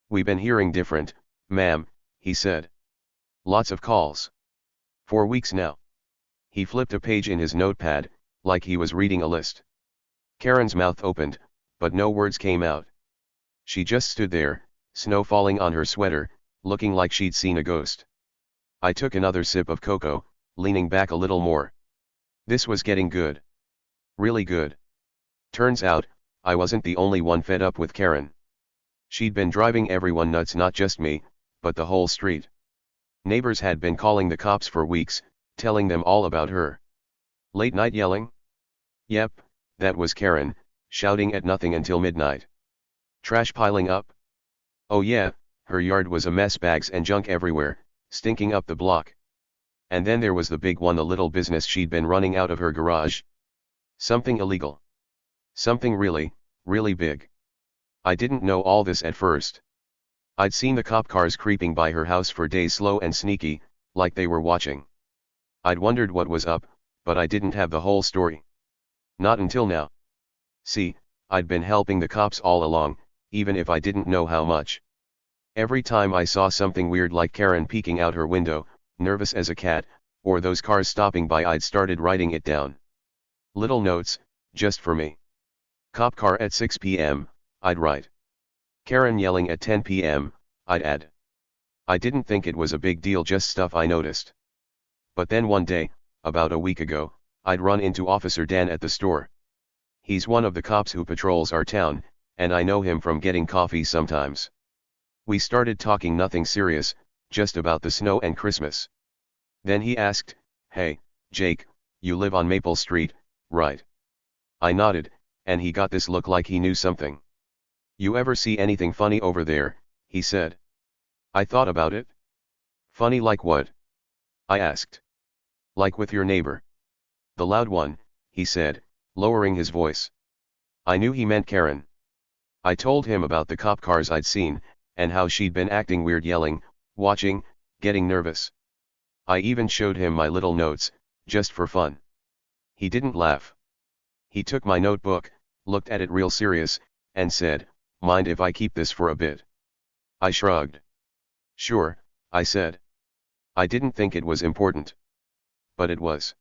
We've been hearing different, ma'am, he said. Lots of calls. 4 weeks now. He flipped a page in his notepad, like he was reading a list. Karen's mouth opened, but no words came out. She just stood there, snow falling on her sweater, looking like she'd seen a ghost. I took another sip of cocoa, leaning back a little more. This was getting good. Really good. Turns out, I wasn't the only one fed up with Karen. She'd been driving everyone nuts, not just me, but the whole street. Neighbors had been calling the cops for weeks, telling them all about her. Late night yelling? Yep, that was Karen, shouting at nothing until midnight. Trash piling up? Oh yeah, her yard was a mess, bags and junk everywhere, stinking up the block. And then there was the big one, the little business she'd been running out of her garage. Something illegal. Something really, really big. I didn't know all this at first. I'd seen the cop cars creeping by her house for days, slow and sneaky, like they were watching. I'd wondered what was up, but I didn't have the whole story. Not until now. See, I'd been helping the cops all along, even if I didn't know how much. Every time I saw something weird, like Karen peeking out her window, nervous as a cat, or those cars stopping by, I'd started writing it down. Little notes, just for me. Cop car at 6 p.m., I'd write. Karen yelling at 10 p.m., I'd add. I didn't think it was a big deal, just stuff I noticed. But then one day, about a week ago, I'd run into Officer Dan at the store. He's one of the cops who patrols our town, and I know him from getting coffee sometimes. We started talking, nothing serious, just about the snow and Christmas. Then he asked, "Hey, Jake, you live on Maple Street, right?" I nodded, and he got this look like he knew something. "You ever see anything funny over there?" he said. I thought about it. "Funny like what?" I asked. "Like with your neighbor. The loud one," he said, lowering his voice. I knew he meant Karen. I told him about the cop cars I'd seen, and how she'd been acting weird, yelling, watching, getting nervous. I even showed him my little notes, just for fun. He didn't laugh. He took my notebook, looked at it real serious, and said, "Mind if I keep this for a bit?" I shrugged. "Sure," I said. I didn't think it was important. But it was.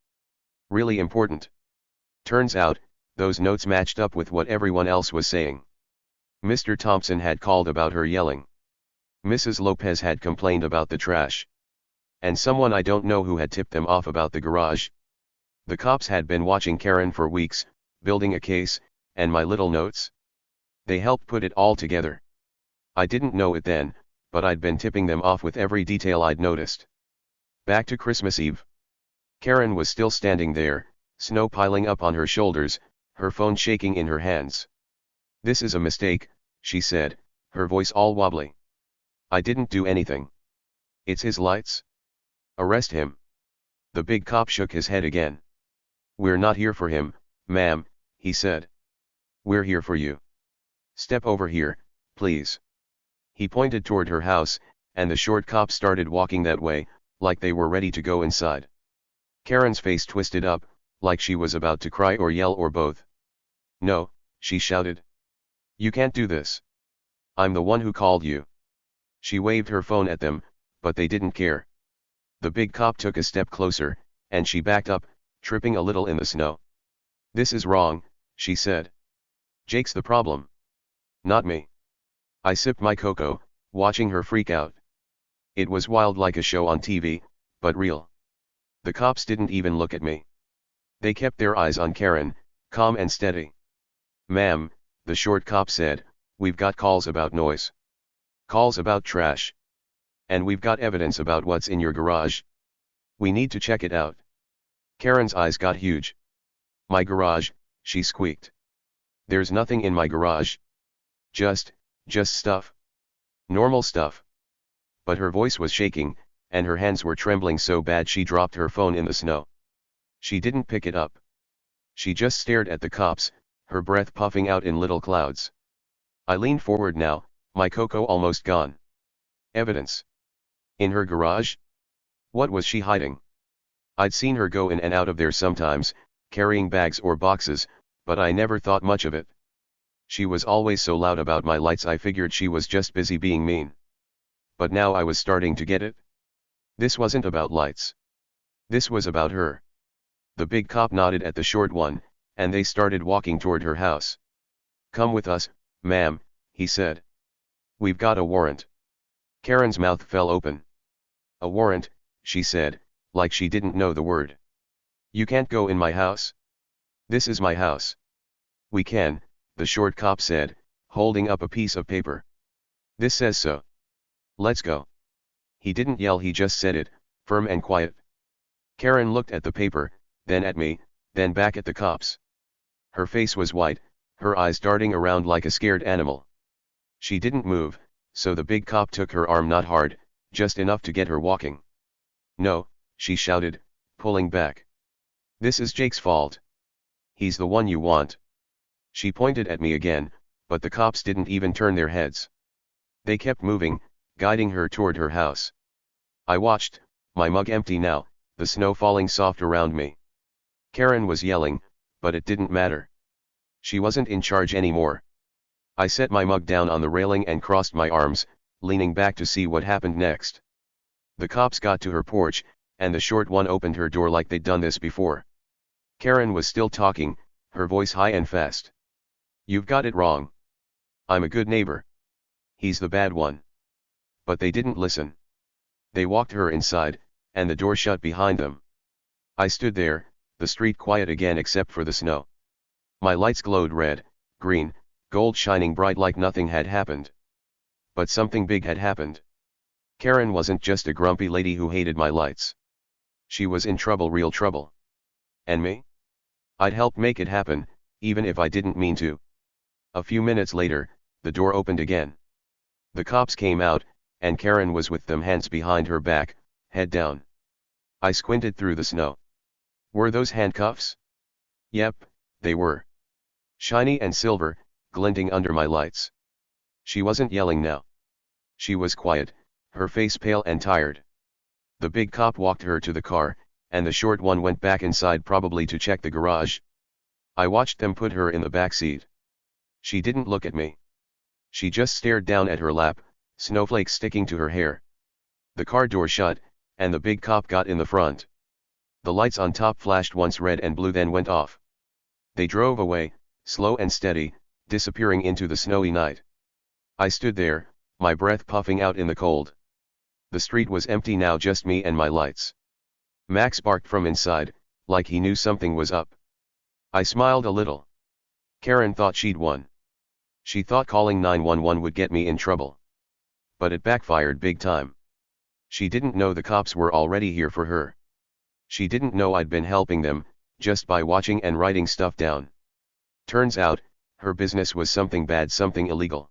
Really important. Turns out, those notes matched up with what everyone else was saying. Mr. Thompson had called about her yelling. Mrs. Lopez had complained about the trash. And someone I don't know who had tipped them off about the garage. The cops had been watching Karen for weeks, building a case, and my little notes. They helped put it all together. I didn't know it then, but I'd been tipping them off with every detail I'd noticed. Back to Christmas Eve. Karen was still standing there, snow piling up on her shoulders, her phone shaking in her hands. "This is a mistake," she said, her voice all wobbly. "I didn't do anything. It's his lights. Arrest him." The big cop shook his head again. "We're not here for him, ma'am," he said. "We're here for you. Step over here, please." He pointed toward her house, and the short cop started walking that way, like they were ready to go inside. Karen's face twisted up, like she was about to cry or yell or both. "No," she shouted. "You can't do this. I'm the one who called you." She waved her phone at them, but they didn't care. The big cop took a step closer, and she backed up, tripping a little in the snow. "This is wrong," she said. "Jake's the problem. Not me." I sipped my cocoa, watching her freak out. It was wild like a show on TV, but real. The cops didn't even look at me. They kept their eyes on Karen, calm and steady. "Ma'am," the short cop said, "we've got calls about noise. Calls about trash. And we've got evidence about what's in your garage. We need to check it out." Karen's eyes got huge. "My garage," she squeaked. "There's nothing in my garage. Just stuff. Normal stuff." But her voice was shaking, and her hands were trembling so bad she dropped her phone in the snow. She didn't pick it up. She just stared at the cops, her breath puffing out in little clouds. I leaned forward now, my cocoa almost gone. Evidence. In her garage? What was she hiding? I'd seen her go in and out of there sometimes, carrying bags or boxes, but I never thought much of it. She was always so loud about my lights I figured she was just busy being mean. But now I was starting to get it. This wasn't about lights. This was about her. The big cop nodded at the short one, and they started walking toward her house. "Come with us, ma'am," he said. "We've got a warrant." Karen's mouth fell open. "A warrant," she said, like she didn't know the word. "You can't go in my house." "This is my house." "We can," the short cop said, holding up a piece of paper. "This says so. Let's go." He didn't yell, he just said it, firm and quiet. Karen looked at the paper, then at me, then back at the cops. Her face was white, her eyes darting around like a scared animal. She didn't move, so the big cop took her arm, not hard, just enough to get her walking. "No," she shouted, pulling back. "This is Jake's fault. He's the one you want." She pointed at me again, but the cops didn't even turn their heads. They kept moving, guiding her toward her house. I watched, my mug empty now, the snow falling soft around me. Karen was yelling, but it didn't matter. She wasn't in charge anymore. I set my mug down on the railing and crossed my arms, leaning back to see what happened next. The cops got to her porch, and the short one opened her door like they'd done this before. Karen was still talking, her voice high and fast. "You've got it wrong. I'm a good neighbor. He's the bad one." But they didn't listen. They walked her inside, and the door shut behind them. I stood there, the street quiet again except for the snow. My lights glowed red, green, gold, shining bright like nothing had happened. But something big had happened. Karen wasn't just a grumpy lady who hated my lights. She was in trouble, real trouble. And me? I'd helped make it happen, even if I didn't mean to. A few minutes later, the door opened again. The cops came out, and Karen was with them, hands behind her back, head down. I squinted through the snow. Were those handcuffs? Yep, they were. Shiny and silver, glinting under my lights. She wasn't yelling now. She was quiet, her face pale and tired. The big cop walked her to the car, and the short one went back inside, probably to check the garage. I watched them put her in the back seat. She didn't look at me. She just stared down at her lap, snowflakes sticking to her hair. The car door shut, and the big cop got in the front. The lights on top flashed once red and blue, then went off. They drove away, slow and steady, disappearing into the snowy night. I stood there, my breath puffing out in the cold. The street was empty now, just me and my lights. Max barked from inside, like he knew something was up. I smiled a little. Karen thought she'd won. She thought calling 911 would get me in trouble. But it backfired big time. She didn't know the cops were already here for her. She didn't know I'd been helping them, just by watching and writing stuff down. Turns out, her business was something bad, something illegal.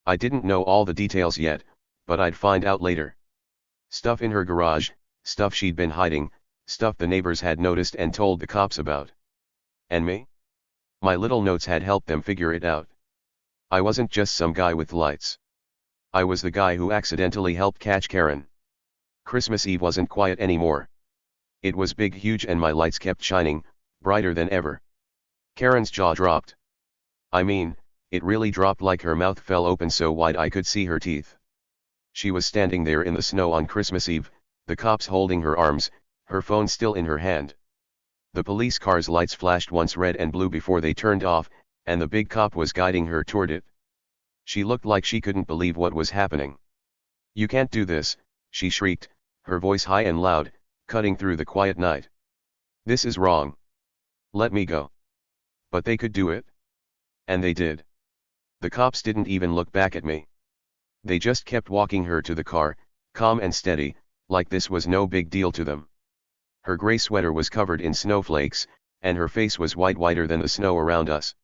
I didn't know all the details yet, but I'd find out later. Stuff in her garage, stuff she'd been hiding, stuff the neighbors had noticed and told the cops about. And me? My little notes had helped them figure it out. I wasn't just some guy with lights. I was the guy who accidentally helped catch Karen. Christmas Eve wasn't quiet anymore. It was big, huge, and my lights kept shining, brighter than ever. Karen's jaw dropped. I mean, it really dropped, like her mouth fell open so wide I could see her teeth. She was standing there in the snow on Christmas Eve, the cops holding her arms, her phone still in her hand. The police car's lights flashed once red and blue before they turned off, and the big cop was guiding her toward it. She looked like she couldn't believe what was happening. "You can't do this," she shrieked, her voice high and loud, cutting through the quiet night. "This is wrong. Let me go." But they could do it. And they did. The cops didn't even look back at me. They just kept walking her to the car, calm and steady, like this was no big deal to them. Her gray sweater was covered in snowflakes, and her face was whiter than the snow around us.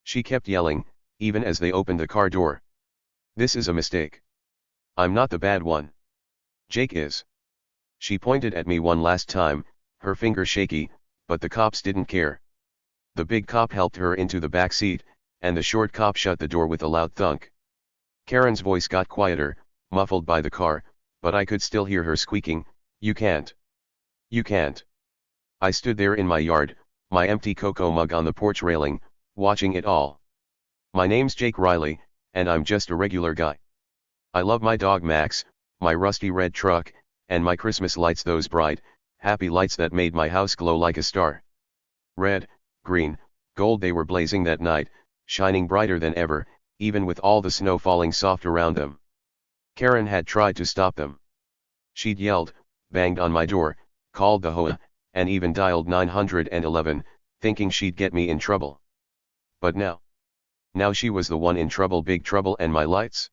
She kept yelling, even as they opened the car door. "This is a mistake. I'm not the bad one. Jake is." She pointed at me one last time, her finger shaky, but the cops didn't care. The big cop helped her into the back seat, and the short cop shut the door with a loud thunk. Karen's voice got quieter, muffled by the car, but I could still hear her squeaking, "You can't. You can't." I stood there in my yard, my empty cocoa mug on the porch railing, watching it all. My name's Jake Riley, and I'm just a regular guy. I love my dog Max, my rusty red truck, and my Christmas lights, those bright, happy lights that made my house glow like a star. Red, green, gold, they were blazing that night, shining brighter than ever, even with all the snow falling soft around them. Karen had tried to stop them. She'd yelled, banged on my door, called the HOA, and even dialed 911, thinking she'd get me in trouble. But now she was the one in trouble, big trouble, and my lights?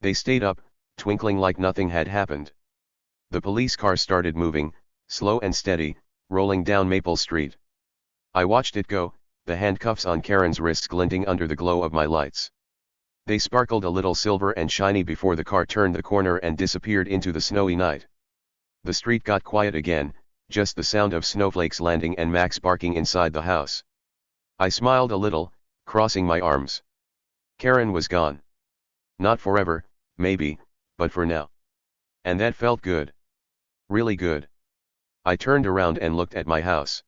They stayed up, twinkling like nothing had happened. The police car started moving, slow and steady, rolling down Maple Street. I watched it go, the handcuffs on Karen's wrists glinting under the glow of my lights. They sparkled a little silver and shiny before the car turned the corner and disappeared into the snowy night. The street got quiet again, just the sound of snowflakes landing and Max barking inside the house. I smiled a little, crossing my arms. Karen was gone. Not forever, maybe, but for now. And that felt good. Really good. I turned around and looked at my house.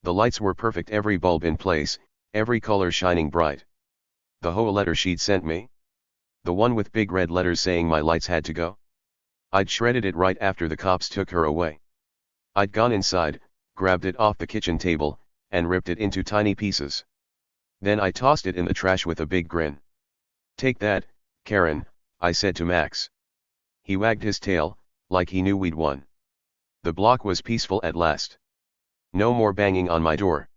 The lights were perfect, every bulb in place, every color shining bright. The HOA letter she'd sent me? The one with big red letters saying my lights had to go? I'd shredded it right after the cops took her away. I'd gone inside, grabbed it off the kitchen table, and ripped it into tiny pieces. Then I tossed it in the trash with a big grin. "Take that, Karen," I said to Max. He wagged his tail, like he knew we'd won. The block was peaceful at last. No more banging on my door.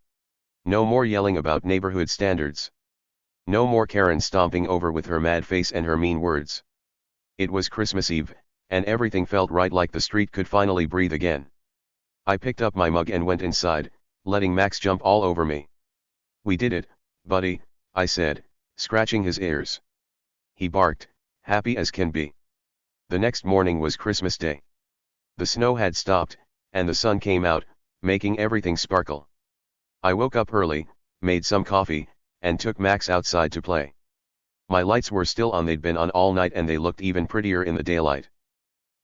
No more yelling about neighborhood standards. No more Karen stomping over with her mad face and her mean words. It was Christmas Eve, and everything felt right, like the street could finally breathe again. I picked up my mug and went inside, letting Max jump all over me. "We did it, buddy," I said, scratching his ears. He barked, happy as can be. The next morning was Christmas Day. The snow had stopped, and the sun came out, making everything sparkle. I woke up early, made some coffee, and took Max outside to play. My lights were still on, they'd been on all night and they looked even prettier in the daylight.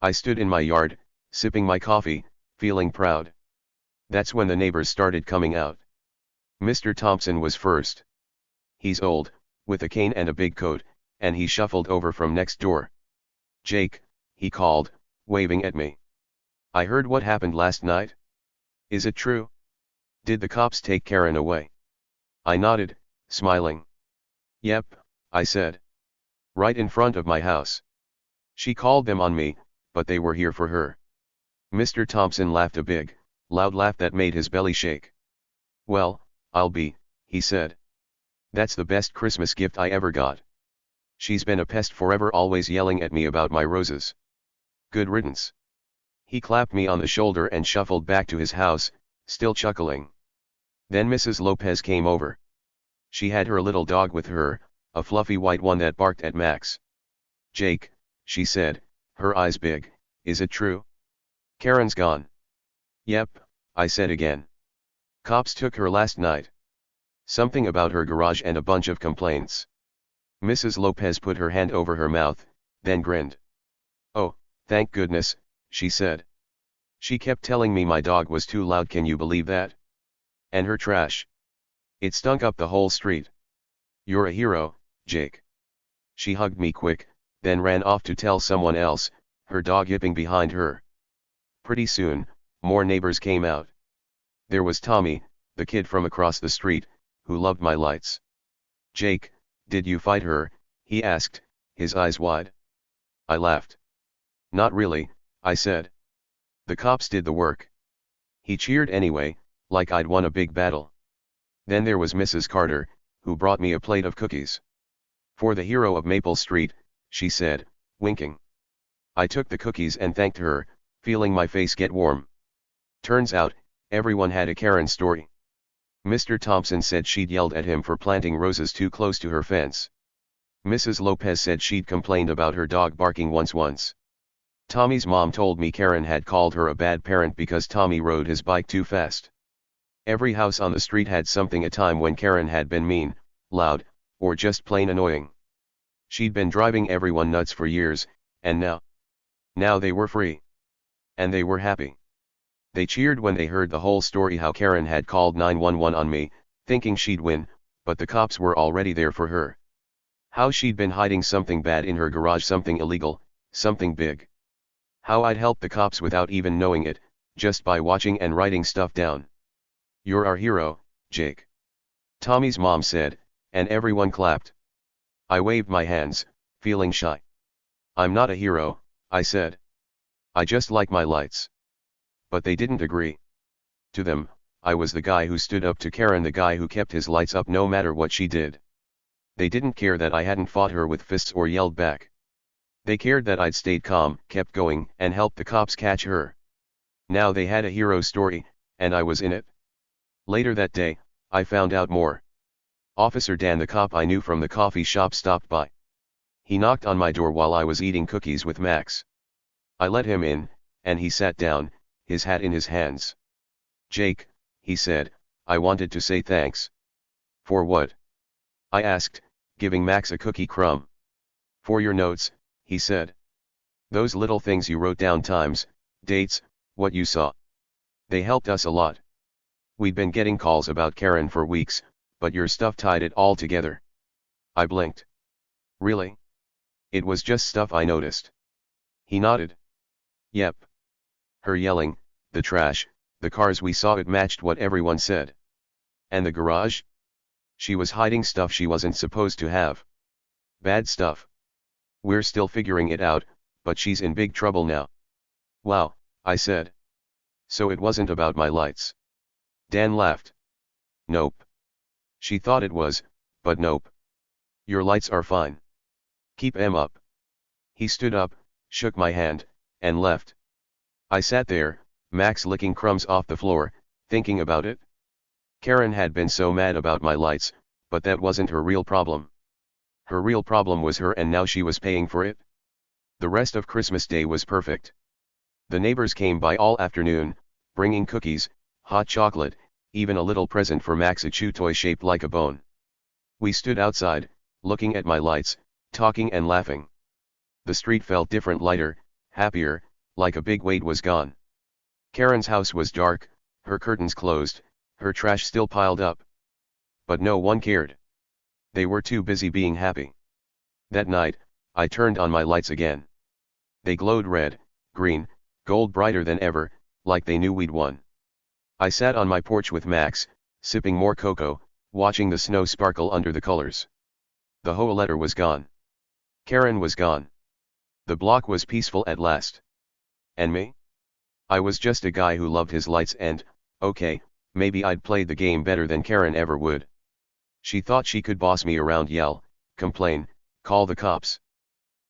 I stood in my yard, sipping my coffee, feeling proud. That's when the neighbors started coming out. Mr. Thompson was first. He's old, with a cane and a big coat, and he shuffled over from next door. "Jake," he called, waving at me. "I heard what happened last night. Is it true? Did the cops take Karen away?" I nodded, smiling. "Yep," I said. "Right in front of my house. She called them on me, but they were here for her." Mr. Thompson laughed a big, loud laugh that made his belly shake. "Well, I'll be," he said. "That's the best Christmas gift I ever got. She's been a pest forever, always yelling at me about my roses. Good riddance." He clapped me on the shoulder and shuffled back to his house, still chuckling. Then Mrs. Lopez came over. She had her little dog with her, a fluffy white one that barked at Max. "Jake," she said, her eyes big, "is it true? Karen's gone." "Yep," I said again. "Cops took her last night. Something about her garage and a bunch of complaints." Mrs. Lopez put her hand over her mouth, then grinned. "Oh, thank goodness," she said. "She kept telling me my dog was too loud, can you believe that? And her trash. It stunk up the whole street. You're a hero, Jake." She hugged me quick, then ran off to tell someone else, her dog yipping behind her. Pretty soon, more neighbors came out. There was Tommy, the kid from across the street, who loved my lights. "Jake, did you fight her?" he asked, his eyes wide. I laughed. "Not really," I said. "The cops did the work." He cheered anyway, like I'd won a big battle. Then there was Mrs. Carter, who brought me a plate of cookies. "For the hero of Maple Street," she said, winking. I took the cookies and thanked her, feeling my face get warm. Turns out, everyone had a Karen story. Mr. Thompson said she'd yelled at him for planting roses too close to her fence. Mrs. Lopez said she'd complained about her dog barking once. Tommy's mom told me Karen had called her a bad parent because Tommy rode his bike too fast. Every house on the street had something, a time when Karen had been mean, loud, or just plain annoying. She'd been driving everyone nuts for years, and now they were free. And they were happy. They cheered when they heard the whole story, how Karen had called 911 on me, thinking she'd win, but the cops were already there for her. How she'd been hiding something bad in her garage, something illegal, something big. How I'd helped the cops without even knowing it, just by watching and writing stuff down. "You're our hero, Jake," Tommy's mom said, and everyone clapped. I waved my hands, feeling shy. "I'm not a hero," I said. "I just like my lights." But they didn't agree. To them, I was the guy who stood up to Karen, the guy who kept his lights up no matter what she did. They didn't care that I hadn't fought her with fists or yelled back. They cared that I'd stayed calm, kept going, and helped the cops catch her. Now they had a hero story, and I was in it. Later that day, I found out more. Officer Dan, the cop I knew from the coffee shop, stopped by. He knocked on my door while I was eating cookies with Max. I let him in, and he sat down, his hat in his hands. "Jake," he said, "I wanted to say thanks." "For what?" I asked, giving Max a cookie crumb. "For your notes," he said. "Those little things you wrote down, times, dates, what you saw. They helped us a lot. We'd been getting calls about Karen for weeks, but your stuff tied it all together." I blinked. "Really? It was just stuff I noticed." He nodded. "Yep. Her yelling, the trash, the cars we saw, it matched what everyone said. And the garage? She was hiding stuff she wasn't supposed to have. Bad stuff. We're still figuring it out, but she's in big trouble now." "Wow," I said. "So it wasn't about my lights?" Dan laughed. "Nope. She thought it was, but nope. Your lights are fine. Keep 'em up." He stood up, shook my hand, and left. I sat there, Max licking crumbs off the floor, thinking about it. Karen had been so mad about my lights, but that wasn't her real problem. Her real problem was her, and now she was paying for it. The rest of Christmas Day was perfect. The neighbors came by all afternoon, bringing cookies, hot chocolate, even a little present for Max, a chew toy shaped like a bone. We stood outside, looking at my lights, talking and laughing. The street felt different, lighter, happier, like a big weight was gone. Karen's house was dark, her curtains closed, her trash still piled up. But no one cared. They were too busy being happy. That night, I turned on my lights again. They glowed red, green, gold, brighter than ever, like they knew we'd won. I sat on my porch with Max, sipping more cocoa, watching the snow sparkle under the colors. The HOA letter was gone. Karen was gone. The block was peaceful at last. And me? I was just a guy who loved his lights and, okay, maybe I'd played the game better than Karen ever would. She thought she could boss me around, yell, complain, call the cops.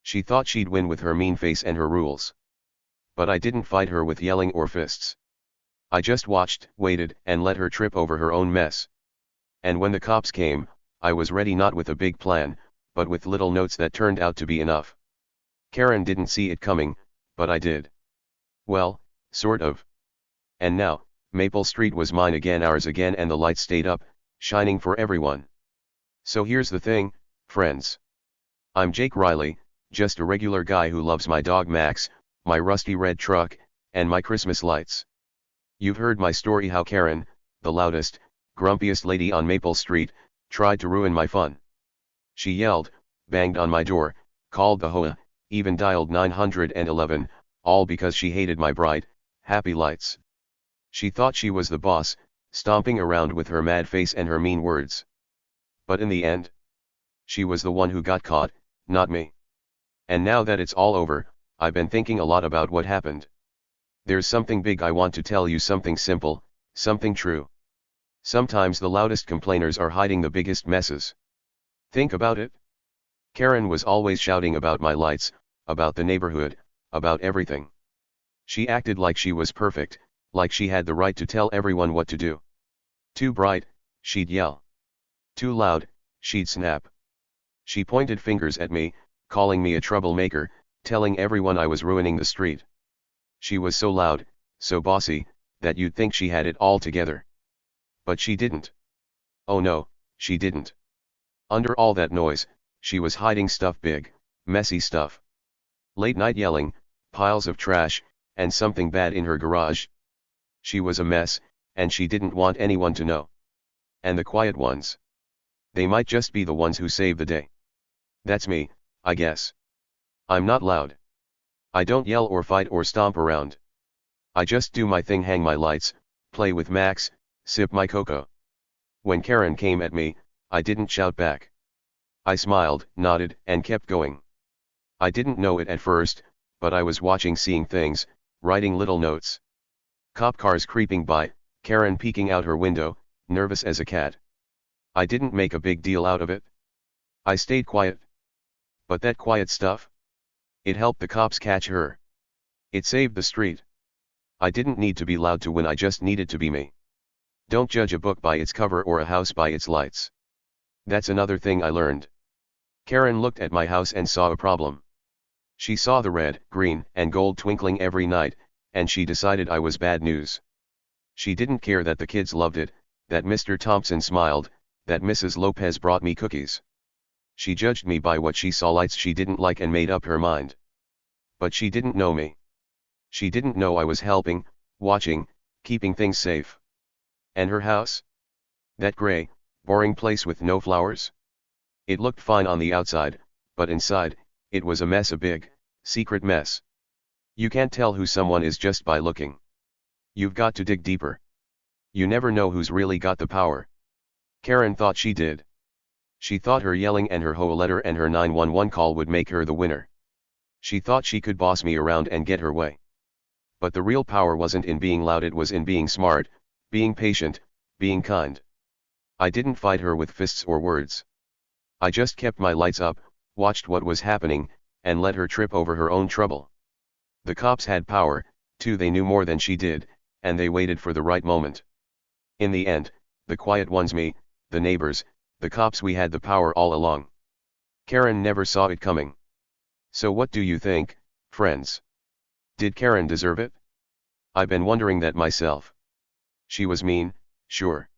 She thought she'd win with her mean face and her rules. But I didn't fight her with yelling or fists. I just watched, waited, and let her trip over her own mess. And when the cops came, I was ready, not with a big plan, but with little notes that turned out to be enough. Karen didn't see it coming, but I did. Well, sort of. And now, Maple Street was mine again, ours again, and the lights stayed up, shining for everyone. So here's the thing, friends. I'm Jake Riley, just a regular guy who loves my dog Max, my rusty red truck, and my Christmas lights. You've heard my story, how Karen, the loudest, grumpiest lady on Maple Street, tried to ruin my fun. She yelled, banged on my door, called the HOA, even dialed 911, all because she hated my bright, happy lights. She thought she was the boss, stomping around with her mad face and her mean words. But in the end, she was the one who got caught, not me. And now that it's all over, I've been thinking a lot about what happened. There's something big I want to tell you, something simple, something true. Sometimes the loudest complainers are hiding the biggest messes. Think about it. Karen was always shouting about my lights, about the neighborhood, about everything. She acted like she was perfect, like she had the right to tell everyone what to do. Too bright, she'd yell. Too loud, she'd snap. She pointed fingers at me, calling me a troublemaker, telling everyone I was ruining the street. She was so loud, so bossy, that you'd think she had it all together. But she didn't. Oh no, she didn't. Under all that noise, she was hiding stuff, big, messy stuff. Late night yelling, piles of trash, and something bad in her garage. She was a mess, and she didn't want anyone to know. And the quiet ones. They might just be the ones who save the day. That's me, I guess. I'm not loud. I don't yell or fight or stomp around. I just do my thing, hang my lights, play with Max, sip my cocoa. When Karen came at me, I didn't shout back. I smiled, nodded, and kept going. I didn't know it at first, but I was watching, seeing things, writing little notes. Cop cars creeping by, Karen peeking out her window, nervous as a cat. I didn't make a big deal out of it. I stayed quiet. But that quiet stuff? It helped the cops catch her. It saved the street. I didn't need to be loud to win, I just needed to be me. Don't judge a book by its cover or a house by its lights. That's another thing I learned. Karen looked at my house and saw a problem. She saw the red, green, and gold twinkling every night, and she decided I was bad news. She didn't care that the kids loved it, that Mr. Thompson smiled, that Mrs. Lopez brought me cookies. She judged me by what she saw, lights she didn't like, and made up her mind. But she didn't know me. She didn't know I was helping, watching, keeping things safe. And her house? That gray, boring place with no flowers? It looked fine on the outside, but inside, it was a mess, a big, secret mess. You can't tell who someone is just by looking. You've got to dig deeper. You never know who's really got the power. Karen thought she did. She thought her yelling and her HOA letter and her 911 call would make her the winner. She thought she could boss me around and get her way. But the real power wasn't in being loud, it was in being smart, being patient, being kind. I didn't fight her with fists or words. I just kept my lights up, watched what was happening, and let her trip over her own trouble. The cops had power, too. They knew more than she did, and they waited for the right moment. In the end, the quiet ones, me, the neighbors, the cops, we had the power all along. Karen never saw it coming. So what do you think, friends? Did Karen deserve it? I've been wondering that myself. She was mean, sure.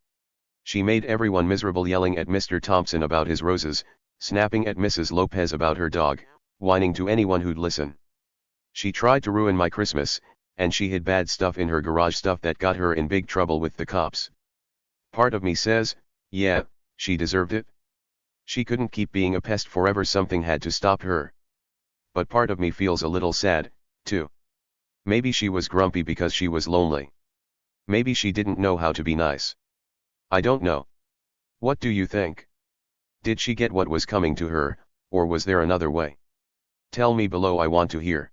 She made everyone miserable, yelling at Mr. Thompson about his roses, snapping at Mrs. Lopez about her dog, whining to anyone who'd listen. She tried to ruin my Christmas, and she hid bad stuff in her garage, stuff that got her in big trouble with the cops. Part of me says, yeah, she deserved it. She couldn't keep being a pest forever, something had to stop her. But part of me feels a little sad, too. Maybe she was grumpy because she was lonely. Maybe she didn't know how to be nice. I don't know. What do you think? Did she get what was coming to her, or was there another way? Tell me below, I want to hear.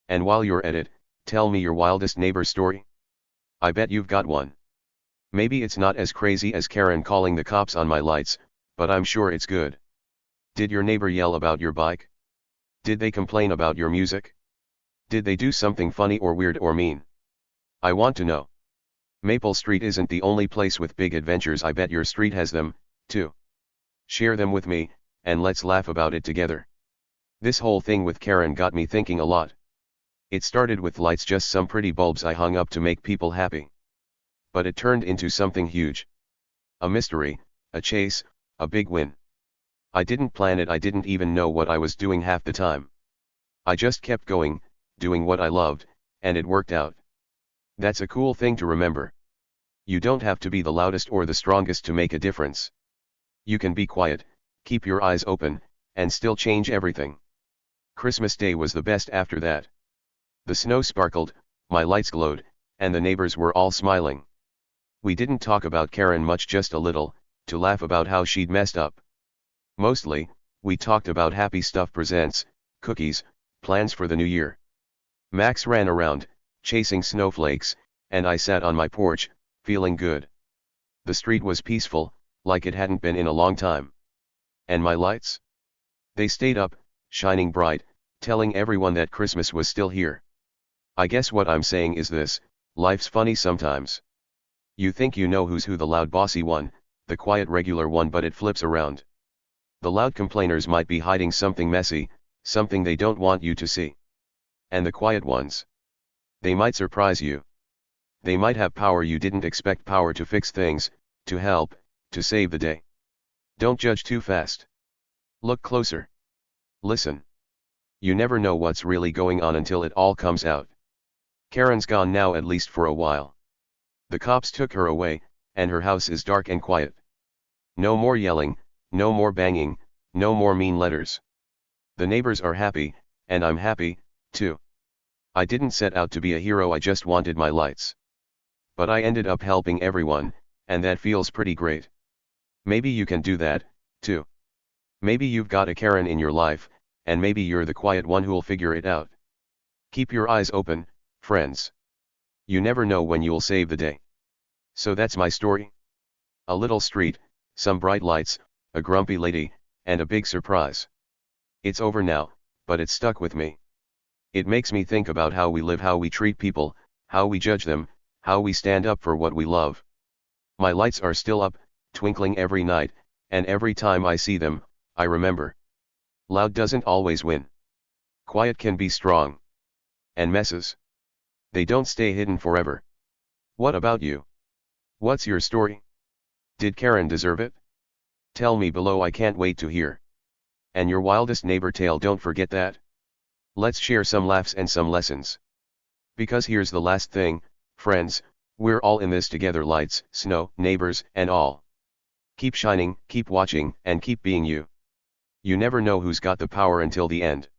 And while you're at it, tell me your wildest neighbor story. I bet you've got one. Maybe it's not as crazy as Karen calling the cops on my lights, but I'm sure it's good. Did your neighbor yell about your bike? Did they complain about your music? Did they do something funny or weird or mean? I want to know. Maple Street isn't the only place with big adventures. I bet your street has them, too. Share them with me, and let's laugh about it together. This whole thing with Karen got me thinking a lot. It started with lights, just some pretty bulbs I hung up to make people happy. But it turned into something huge. A mystery, a chase, a big win. I didn't plan it, I didn't even know what I was doing half the time. I just kept going, doing what I loved, and it worked out. That's a cool thing to remember. You don't have to be the loudest or the strongest to make a difference. You can be quiet, keep your eyes open, and still change everything. Christmas Day was the best after that. The snow sparkled, my lights glowed, and the neighbors were all smiling. We didn't talk about Karen much, just a little, to laugh about how she'd messed up. Mostly, we talked about happy stuff, presents, cookies, plans for the new year. Max ran around, chasing snowflakes, and I sat on my porch, feeling good. The street was peaceful, like it hadn't been in a long time. And my lights? They stayed up, shining bright, telling everyone that Christmas was still here. I guess what I'm saying is this: life's funny sometimes. You think you know who's who, the loud bossy one, the quiet regular one, but it flips around. The loud complainers might be hiding something messy, something they don't want you to see. And the quiet ones, they might surprise you. They might have power you didn't expect, power to fix things, to help, to save the day. Don't judge too fast. Look closer. Listen. You never know what's really going on until it all comes out. Karen's gone now, at least for a while. The cops took her away, and her house is dark and quiet. No more yelling, no more banging, no more mean letters. The neighbors are happy, and I'm happy, too. I didn't set out to be a hero, I just wanted my lights. But I ended up helping everyone, and that feels pretty great. Maybe you can do that, too. Maybe you've got a Karen in your life, and maybe you're the quiet one who'll figure it out. Keep your eyes open, friends. You never know when you'll save the day. So that's my story. A little street, some bright lights, a grumpy lady, and a big surprise. It's over now, but it stuck with me. It makes me think about how we live, how we treat people, how we judge them, how we stand up for what we love. My lights are still up, twinkling every night, and every time I see them, I remember. Loud doesn't always win. Quiet can be strong. And messes, they don't stay hidden forever. What about you? What's your story? Did Karen deserve it? Tell me below, I can't wait to hear. And your wildest neighbor tale, don't forget that. Let's share some laughs and some lessons. Because here's the last thing, friends, we're all in this together, lights, snow, neighbors, and all. Keep shining, keep watching, and keep being you. You never know who's got the power until the end.